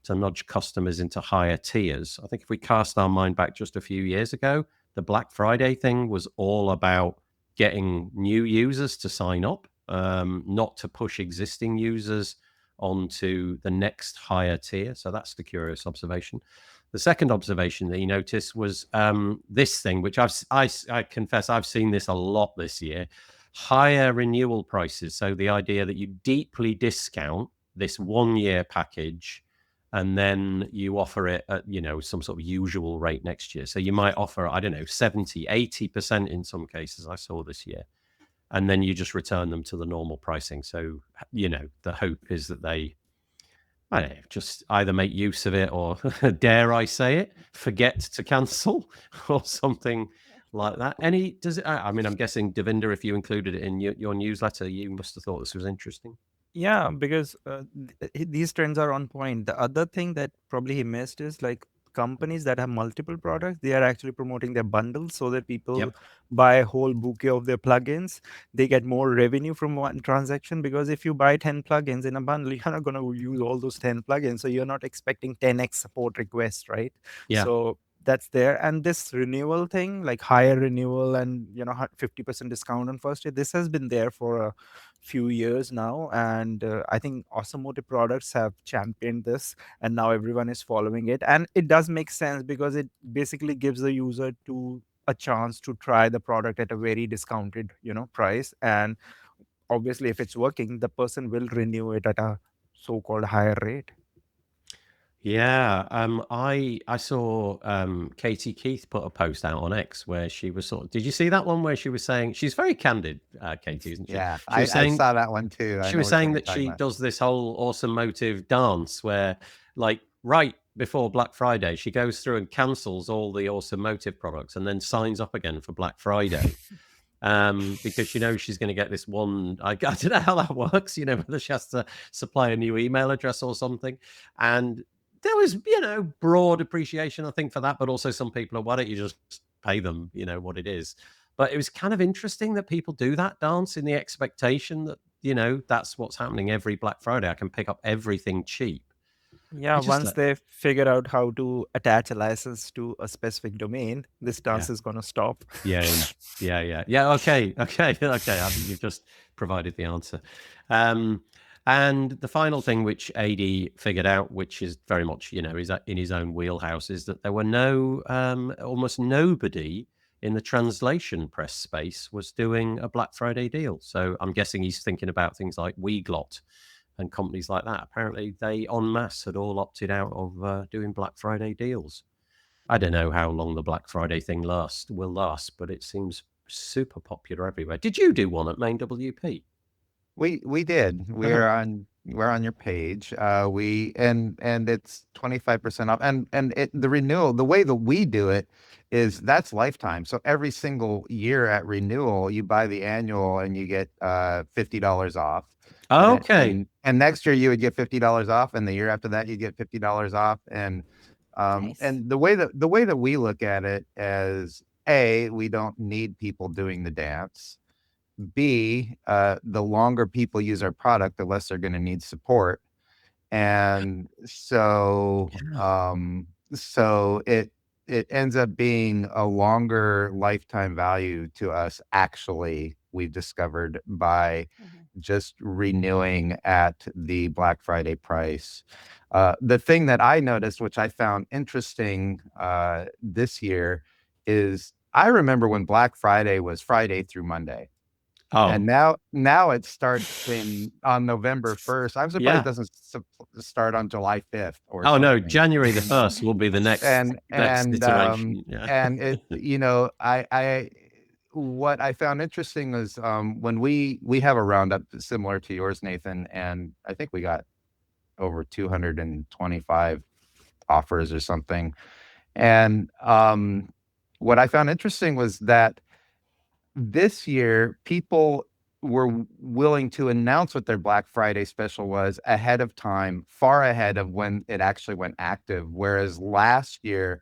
Speaker 1: to nudge customers into higher tiers. I think if we cast our mind back just a few years ago, the Black Friday thing was all about getting new users to sign up, not to push existing users onto the next higher tier. So that's the curious observation. The second observation that he noticed was this thing, which I confess I've seen this a lot this year: higher renewal prices. So the idea that you deeply discount this 1-year package and then you offer it at, some sort of usual rate next year. So you might offer, 70, 80% in some cases I saw this year. And then you just return them to the normal pricing. So, the hope is that they, just either make use of it or, dare I say it, forget to cancel or something like that. I'm guessing, Davinder, if you included it in your newsletter, you must have thought this was interesting.
Speaker 3: Yeah, because these trends are on point. The other thing that probably he missed is like companies that have multiple products, they are actually promoting their bundles so that people buy a whole bouquet of their plugins. They get more revenue from one transaction, because if you buy 10 plugins in a bundle, you're not going to use all those 10 plugins. So you're not expecting 10x support requests, right?
Speaker 1: Yeah.
Speaker 3: So that's there. And this renewal thing, like higher renewal and 50% discount on first year, this has been there for a few years now, and I think automotive products have championed this, and now everyone is following it. And it does make sense, because it basically gives the user a chance to try the product at a very discounted price, and obviously if it's working, the person will renew it at a so-called higher rate.
Speaker 1: Yeah, I saw Katie Keith put a post out on X where she was did you see that one where she was saying, she's very candid, Katie, isn't she?
Speaker 4: Yeah, I saw that one too.
Speaker 1: She was saying that she does this whole automotive dance where, like, right, before Black Friday, she goes through and cancels all the automotive products and then signs up again for Black Friday. Because she knows she's going to get this one. I don't know how that works, whether she has to supply a new email address or something. And there was, broad appreciation, I think, for that. But also some people are, why don't you just pay them, what it is? But it was kind of interesting that people do that dance in the expectation that, that's what's happening every Black Friday. I can pick up everything cheap.
Speaker 3: Yeah, once they figure out how to attach a license to a specific domain, this dance is going to stop.
Speaker 1: Yeah. Okay. You've just provided the answer. And the final thing which AD figured out, which is very much, is in his own wheelhouse, is that there were almost nobody in the translation press space was doing a Black Friday deal. So I'm guessing he's thinking about things like Weglot and companies like that. Apparently they en masse had all opted out of doing Black Friday deals. I don't know how long the Black Friday thing will last, but it seems super popular everywhere. Did you do one at Main WP?
Speaker 4: We did. We're on your page. And it's 25% off. And the renewal, the way that we do it is that's lifetime. So every single year at renewal, you buy the annual and you get $50 off.
Speaker 1: Okay.
Speaker 4: And next year you would get $50 off, and the year after that you get $50 off. And
Speaker 2: Nice.
Speaker 4: and the way that we look at it as we don't need people doing the dance. B, the longer people use our product, the less they're going to need support. And so so it ends up being a longer lifetime value to us, actually, we've discovered, by just renewing at the Black Friday price. The thing that I noticed, which I found interesting this year, is I remember when Black Friday was Friday through Monday.
Speaker 1: Oh.
Speaker 4: And now it starts on November 1st. I'm surprised it doesn't start on July 5th or something.
Speaker 1: No, January the 1st will be the next iteration.
Speaker 4: And it, what I found interesting was when we have a roundup similar to yours, Nathan, and I think we got over 225 offers or something. And what I found interesting was that this year, people were willing to announce what their Black Friday special was ahead of time, far ahead of when it actually went active. Whereas last year,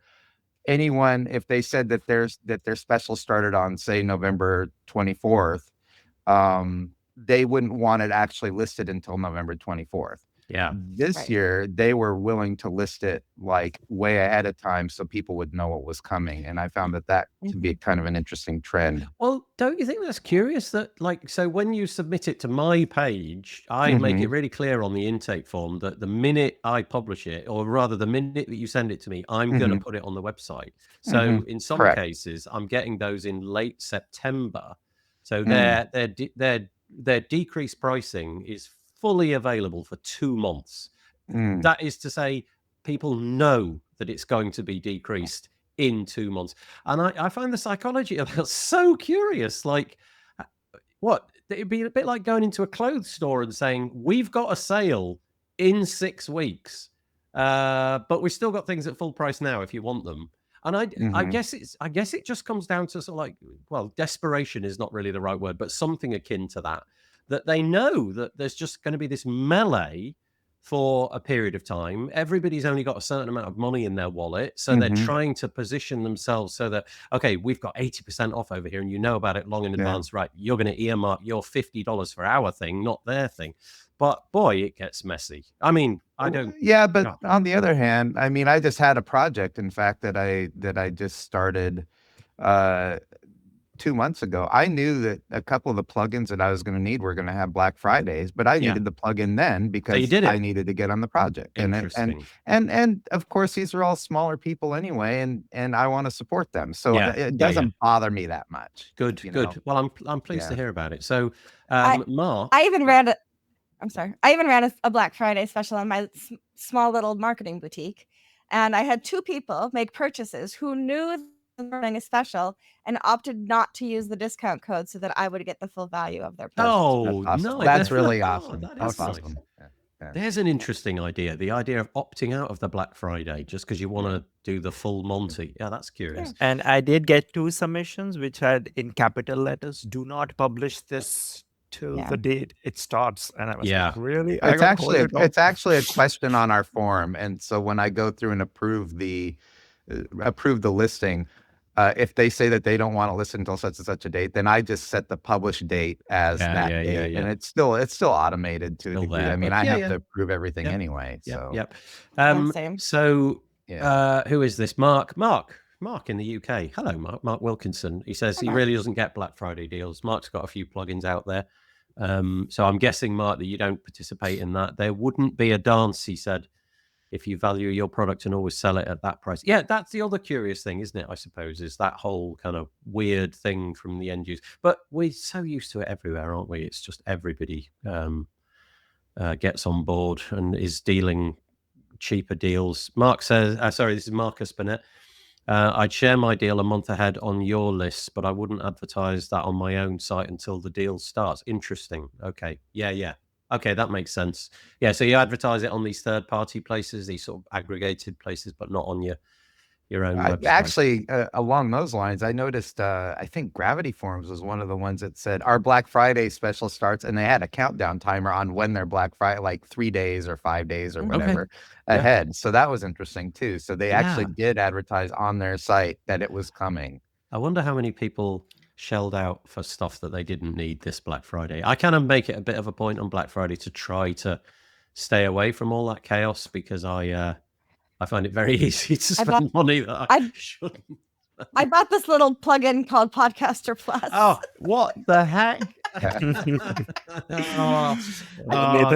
Speaker 4: anyone, if they said that their special started on, say, November 24th, they wouldn't want it actually listed until November 24th.
Speaker 1: Yeah.
Speaker 4: This year, they were willing to list it like way ahead of time so people would know what was coming. And I found that to be kind of an interesting trend.
Speaker 1: Well, don't you think that's curious that, so when you submit it to my page, I make it really clear on the intake form that the minute I publish it, or rather the minute that you send it to me, I'm going to put it on the website. So in some cases, I'm getting those in late September. So their decreased pricing is fully available for 2 months. That is to say, people know that it's going to be decreased in 2 months. And I find the psychology of that so curious. Like, what? It'd be a bit like going into a clothes store and saying, we've got a sale in 6 weeks, but we've still got things at full price now if you want them. And I guess it just comes down to sort of desperation is not really the right word, but something akin to that they know that there's just going to be this melee for a period of time. Everybody's only got a certain amount of money in their wallet. So they're trying to position themselves so that, okay, we've got 80% off over here and you know about it long in advance, right? You're going to earmark your $50 for our thing, not their thing. But boy, it gets messy. I mean, I don't.
Speaker 4: Yeah, but on the other hand, I mean, I just had a project, in fact, that I just started 2 months ago. I knew that a couple of the plugins that I was going to need were going to have Black Fridays, but I needed the plugin then because I needed to get on the project. And of course, these are all smaller people anyway, and I want to support them. So it doesn't bother me that much.
Speaker 1: Good. Well, I'm pleased to hear about it. So, Marc,
Speaker 2: I even ran a Black Friday special on my small little marketing boutique, and I had 2 people make purchases who knew running a special and opted not to use the discount code so that I would get the full value of their purchase.
Speaker 1: Oh,
Speaker 4: that's awesome.
Speaker 1: no,
Speaker 4: That's really awesome.
Speaker 1: That
Speaker 4: That's
Speaker 1: is
Speaker 4: awesome.
Speaker 1: nice. There's an interesting idea. The idea of opting out of the Black Friday just because you want to do the full Monty. Yeah, that's curious.
Speaker 3: And I did get 2 submissions which had in capital letters, "Do not publish this till the date it starts." And I was like, really?
Speaker 4: It's actually a question on our forum. And so when I go through and approve the listing, if they say that they don't want to listen until such and such a date, then I just set the publish date as that date. And it's still automated to a degree. I mean, I have to approve everything anyway. So
Speaker 1: So who is this? Mark in the UK. Hello, Mark Wilkinson. He says he really doesn't get Black Friday deals. Mark's got a few plugins out there. So I'm guessing, Mark, that you don't participate in that. There wouldn't be a dance, he said, if you value your product and always sell it at that price. Yeah, that's the other curious thing, isn't it? I suppose, is that whole kind of weird thing from the end user. But we're so used to it everywhere, aren't we? It's just everybody gets on board and is dealing cheaper deals. Mark says, this is Marcus Burnett. I'd share my deal a month ahead on your list, but I wouldn't advertise that on my own site until the deal starts. Interesting. Okay. Yeah. Okay, that makes sense. Yeah, so you advertise it on these third-party places, these sort of aggregated places, but not on your own website.
Speaker 4: Actually, along those lines, I noticed, I think Gravity Forums was one of the ones that said our Black Friday special starts, and they had a countdown timer on when their Black Friday, like 3 days or 5 days or whatever ahead. So that was interesting too. So they actually did advertise on their site that it was coming.
Speaker 1: I wonder how many people shelled out for stuff that they didn't need this Black Friday. I kind of make it a bit of a point on Black Friday to try to stay away from all that chaos because I find it very easy to spend money that I shouldn't.
Speaker 2: I bought this little plugin called Podcaster Plus.
Speaker 1: Oh, what the heck?
Speaker 3: Nathan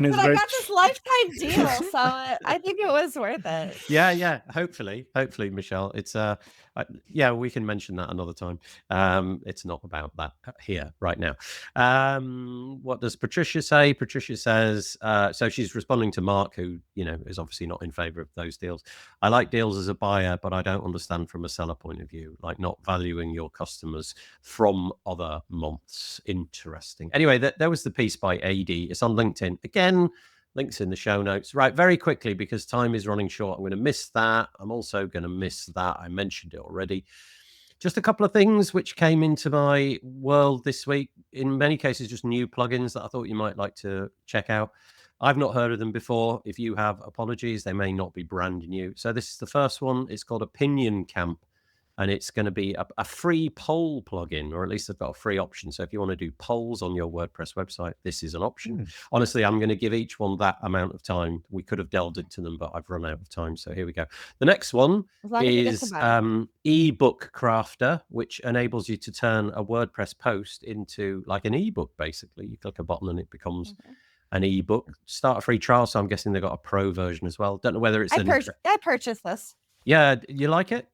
Speaker 3: is
Speaker 2: I got this lifetime deal, so I think it was worth it.
Speaker 1: Yeah. Hopefully, Michelle. It's we can mention that another time. It's not about that here right now. What does Patricia say? Patricia says, so she's responding to Mark, who is obviously not in favor of those deals. I like deals as a buyer, but I don't understand from a seller point of view, like not valuing your customers from other months. Interesting. Anyway, there was the piece by AD. It's on LinkedIn. Again, links in the show notes. Right, very quickly, because time is running short. I'm going to miss that. I'm also going to miss that. I mentioned it already. Just a couple of things which came into my world this week. In many cases, just new plugins that I thought you might like to check out. I've not heard of them before. If you have, apologies. They may not be brand new. So this is the first one. It's called Opinion Camp. And it's going to be a free poll plugin, or at least they've got a free option. So if you want to do polls on your WordPress website, this is an option. Honestly, I'm going to give each one that amount of time. We could have delved into them, but I've run out of time. So here we go. The next one is ebook crafter, which enables you to turn a WordPress post into like an ebook, basically. You click a button and it becomes an ebook. Start a free trial. So I'm guessing they've got a pro version as well. Don't know whether it's
Speaker 2: I purchased this.
Speaker 1: Yeah, you like it?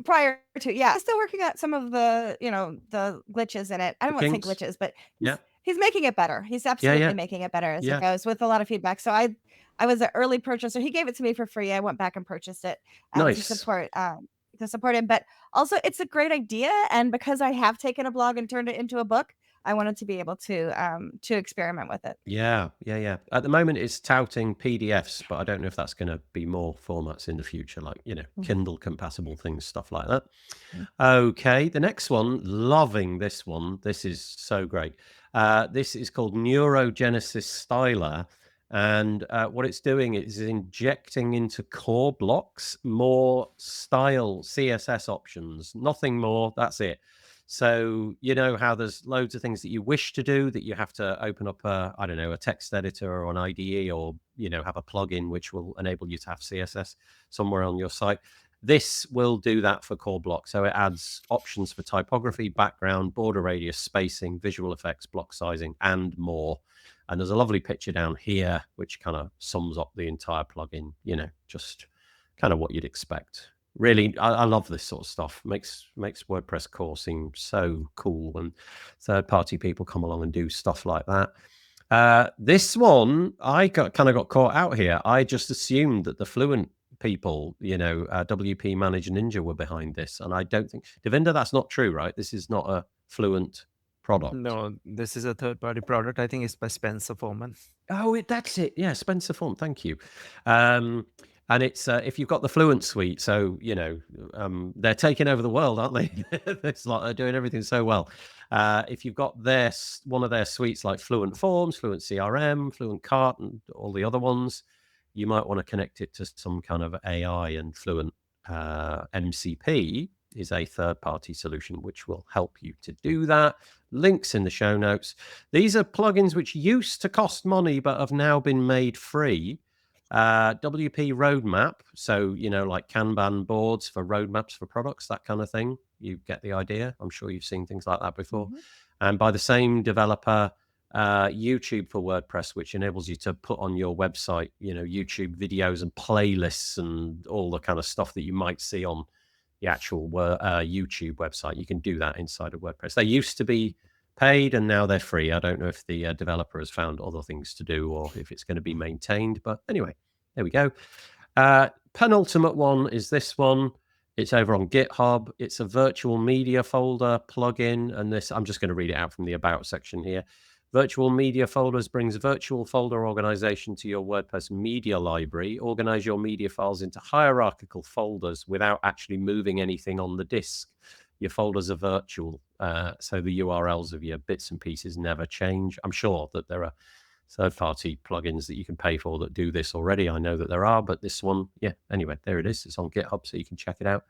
Speaker 2: Prior to, I'm still working out some of the, the glitches in it. I don't want to say glitches, but he's making it better. He's absolutely making it better as it goes, with a lot of feedback. So I was an early purchaser. He gave it to me for free. I went back and purchased it to support him. But also, it's a great idea. And because I have taken a blog and turned it into a book, I wanted to be able to experiment with it.
Speaker 1: Yeah. At the moment, it's touting PDFs, but I don't know if that's going to be more formats in the future, like, Kindle compatible things, stuff like that. Okay. The next one, loving this one. This is so great. This is called Neurogenesis Styler. And what it's doing is injecting into core blocks more style CSS options, nothing more. That's it. So, how there's loads of things that you wish to do that you have to open up a text editor or an IDE, or, have a plugin which will enable you to have CSS somewhere on your site. This will do that for core block. So it adds options for typography, background, border radius, spacing, visual effects, block sizing, and more. And there's a lovely picture down here, which kind of sums up the entire plugin, just kind of what you'd expect. Really, I love this sort of stuff. Makes WordPress core seem so cool, and third-party people come along and do stuff like that. This one, I got caught out here. I just assumed that the Fluent people, WP Manage Ninja were behind this, and I don't think, Davinder, that's not true, right? This is not a Fluent product?
Speaker 3: No, this is a third-party product. I think it's by Spencer Foreman.
Speaker 1: Oh, that's it. Yeah, Spencer Foreman. Thank you. And it's if you've got the Fluent suite, so they're taking over the world, aren't they? It's like they're doing everything so well. If you've got one of their suites like Fluent Forms, Fluent CRM, Fluent Cart, and all the other ones, you might want to connect it to some kind of AI. And Fluent MCP is a third-party solution which will help you to do that. Links in the show notes. These are plugins which used to cost money but have now been made free. WP Roadmap, so like Kanban boards for roadmaps for products, that kind of thing. You get the idea. I'm sure you've seen things like that before. And by the same developer, YouTube for WordPress, which enables you to put on your website YouTube videos and playlists and all the kind of stuff that you might see on the actual YouTube website. You can do that inside of WordPress. They used to be paid and now they're free. I don't know if the developer has found other things to do or if it's going to be maintained, but anyway, there we go. Penultimate one is this one. It's over on GitHub. It's a virtual media folder plugin, and this, I'm just going to read it out from the About section here. Virtual media folders brings virtual folder organization to your WordPress media library. Organize your media files into hierarchical folders without actually moving anything on the disk. Your folders are virtual, so the URLs of your bits and pieces never change. I'm sure that there are third-party plugins that you can pay for that do this already. I know that there are, but this one, yeah, anyway, there it is. It's on GitHub, so you can check it out.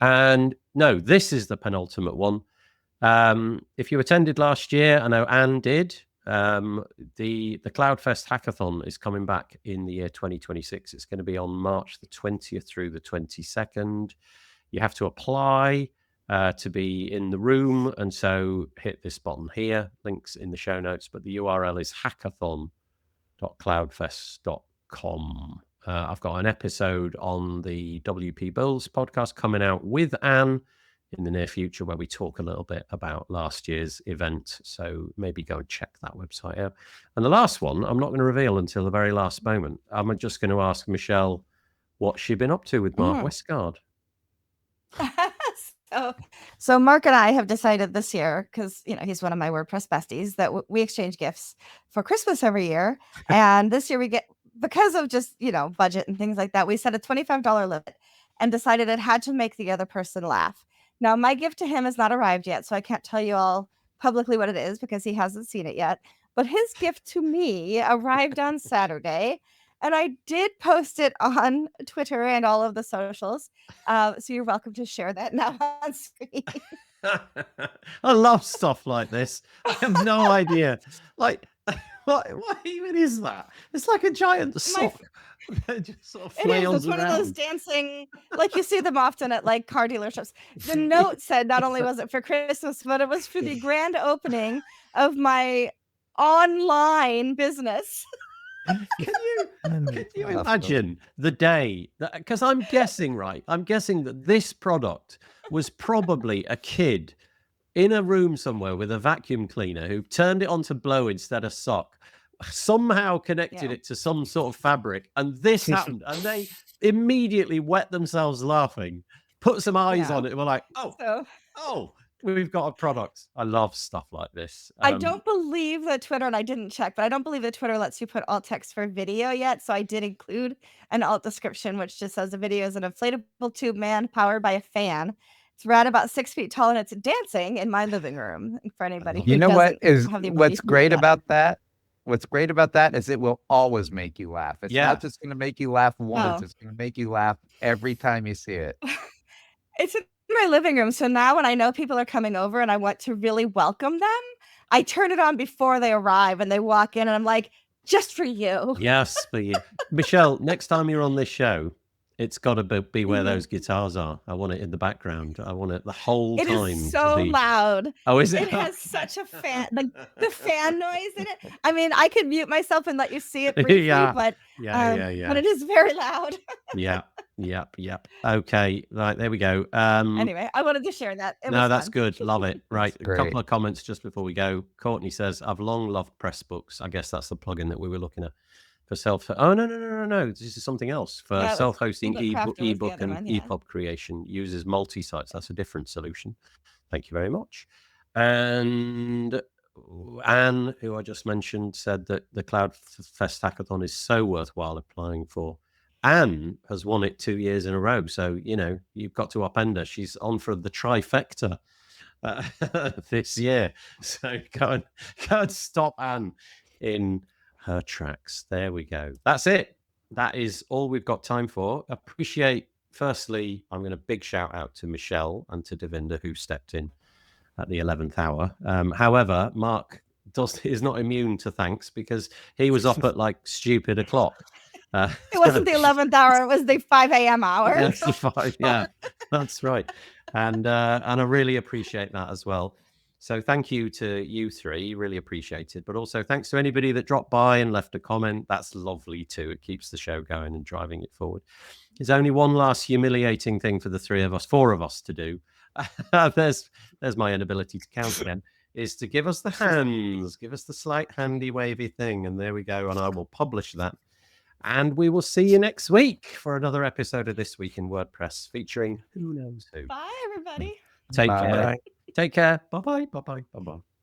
Speaker 1: And no, this is the penultimate one. If you attended last year, I know Anne did, the CloudFest Hackathon is coming back in the year 2026. It's going to be on March the 20th through the 22nd. You have to apply to be in the room, and so hit this button here. Links in the show notes, but the URL is hackathon.cloudfest.com. I've got an episode on the WP Builds podcast coming out with Anne in the near future where we talk a little bit about last year's event, so maybe go and check that website out. And the last one I'm not going to reveal until the very last moment. I'm just going to ask Michelle what she's been up to with Marc Westgard.
Speaker 2: So Marc and I have decided this year, because he's one of my WordPress besties, that we exchange gifts for Christmas every year. And this year we get, because of just budget and things like that, we set a $25 limit and decided it had to make the other person laugh. Now my gift to him has not arrived yet, so I can't tell you all publicly what it is because he hasn't seen it yet. But his gift to me arrived on Saturday. And I did post it on Twitter and all of the socials. So you're welcome to share that now on screen.
Speaker 1: I love stuff like this. I have no idea. Like, what even is that? It's like a giant sock. Just sort of flails
Speaker 2: it's one of those dancing, like you see them often at like car dealerships. The note said not only was it for Christmas, but it was for the grand opening of my online business.
Speaker 1: Can you imagine the day that, because I'm guessing that this product was probably a kid in a room somewhere with a vacuum cleaner who turned it on to blow instead of sock, somehow connected it to some sort of fabric, and this happened, and they immediately wet themselves laughing, put some eyes on it, and were like, we've got a product. I love stuff like this.
Speaker 2: I don't believe that Twitter, and I didn't check, but I don't believe that Twitter lets you put alt text for video yet. So I did include an alt description, which just says the video is an inflatable tube man powered by a fan. It's around about 6 feet tall, and it's dancing in my living room for anybody.
Speaker 4: You know what's great about that? What's great about that is it will always make you laugh. It's not just going to make you laugh once. It's going to make you laugh every time you see it.
Speaker 2: It's in my living room. So now when I know people are coming over and I want to really welcome them, I turn it on before they arrive and they walk in and I'm like, just for you.
Speaker 1: Yes, for you. Michelle, next time you're on this show, it's got to be where those guitars are. I want it in the background. I want it the whole time.
Speaker 2: It is so loud.
Speaker 1: Oh, is it?
Speaker 2: It has such a fan, like the fan noise in it. I mean, I could mute myself and let you see it briefly, but it is very loud.
Speaker 1: Yep. Okay, right, there we go.
Speaker 2: Anyway, I wanted to share that.
Speaker 1: That's good. Love it. Right,
Speaker 4: Great.
Speaker 1: A couple of comments just before we go. Courtney says, I've long loved Pressbooks. I guess that's the plugin that we were looking at. For self, no, this is something else. For self-hosting ebook and EPUB creation, uses multi-sites. That's a different solution. Thank you very much. And Anne, who I just mentioned, said that the CloudFest Hackathon is so worthwhile applying for. Anne has won it 2 years in a row. So, you've got to upend her. She's on for the trifecta this year. So go and stop Anne in her tracks. There we go. That's it. That is all we've got time for. Appreciate, firstly, I'm going to big shout out to Michelle and to Davinder, who stepped in at the 11th hour. However, Marc is not immune to thanks because he was up at like stupid o'clock.
Speaker 2: It wasn't the 11th hour; it was the 5 a.m. hour.
Speaker 1: That's the 5. Yeah, that's right. And I really appreciate that as well. So thank you to you three, really appreciate it. But also thanks to anybody that dropped by and left a comment. That's lovely too. It keeps the show going and driving it forward. There's only one last humiliating thing for the four of us to do. There's my inability to count again, is to give us the hands, give us the slight handy wavy thing. And there we go. And I will publish that. And we will see you next week for another episode of This Week in WordPress featuring who knows who.
Speaker 2: Bye, everybody.
Speaker 1: Take care. Take care. Bye-bye. Bye-bye. Bye-bye.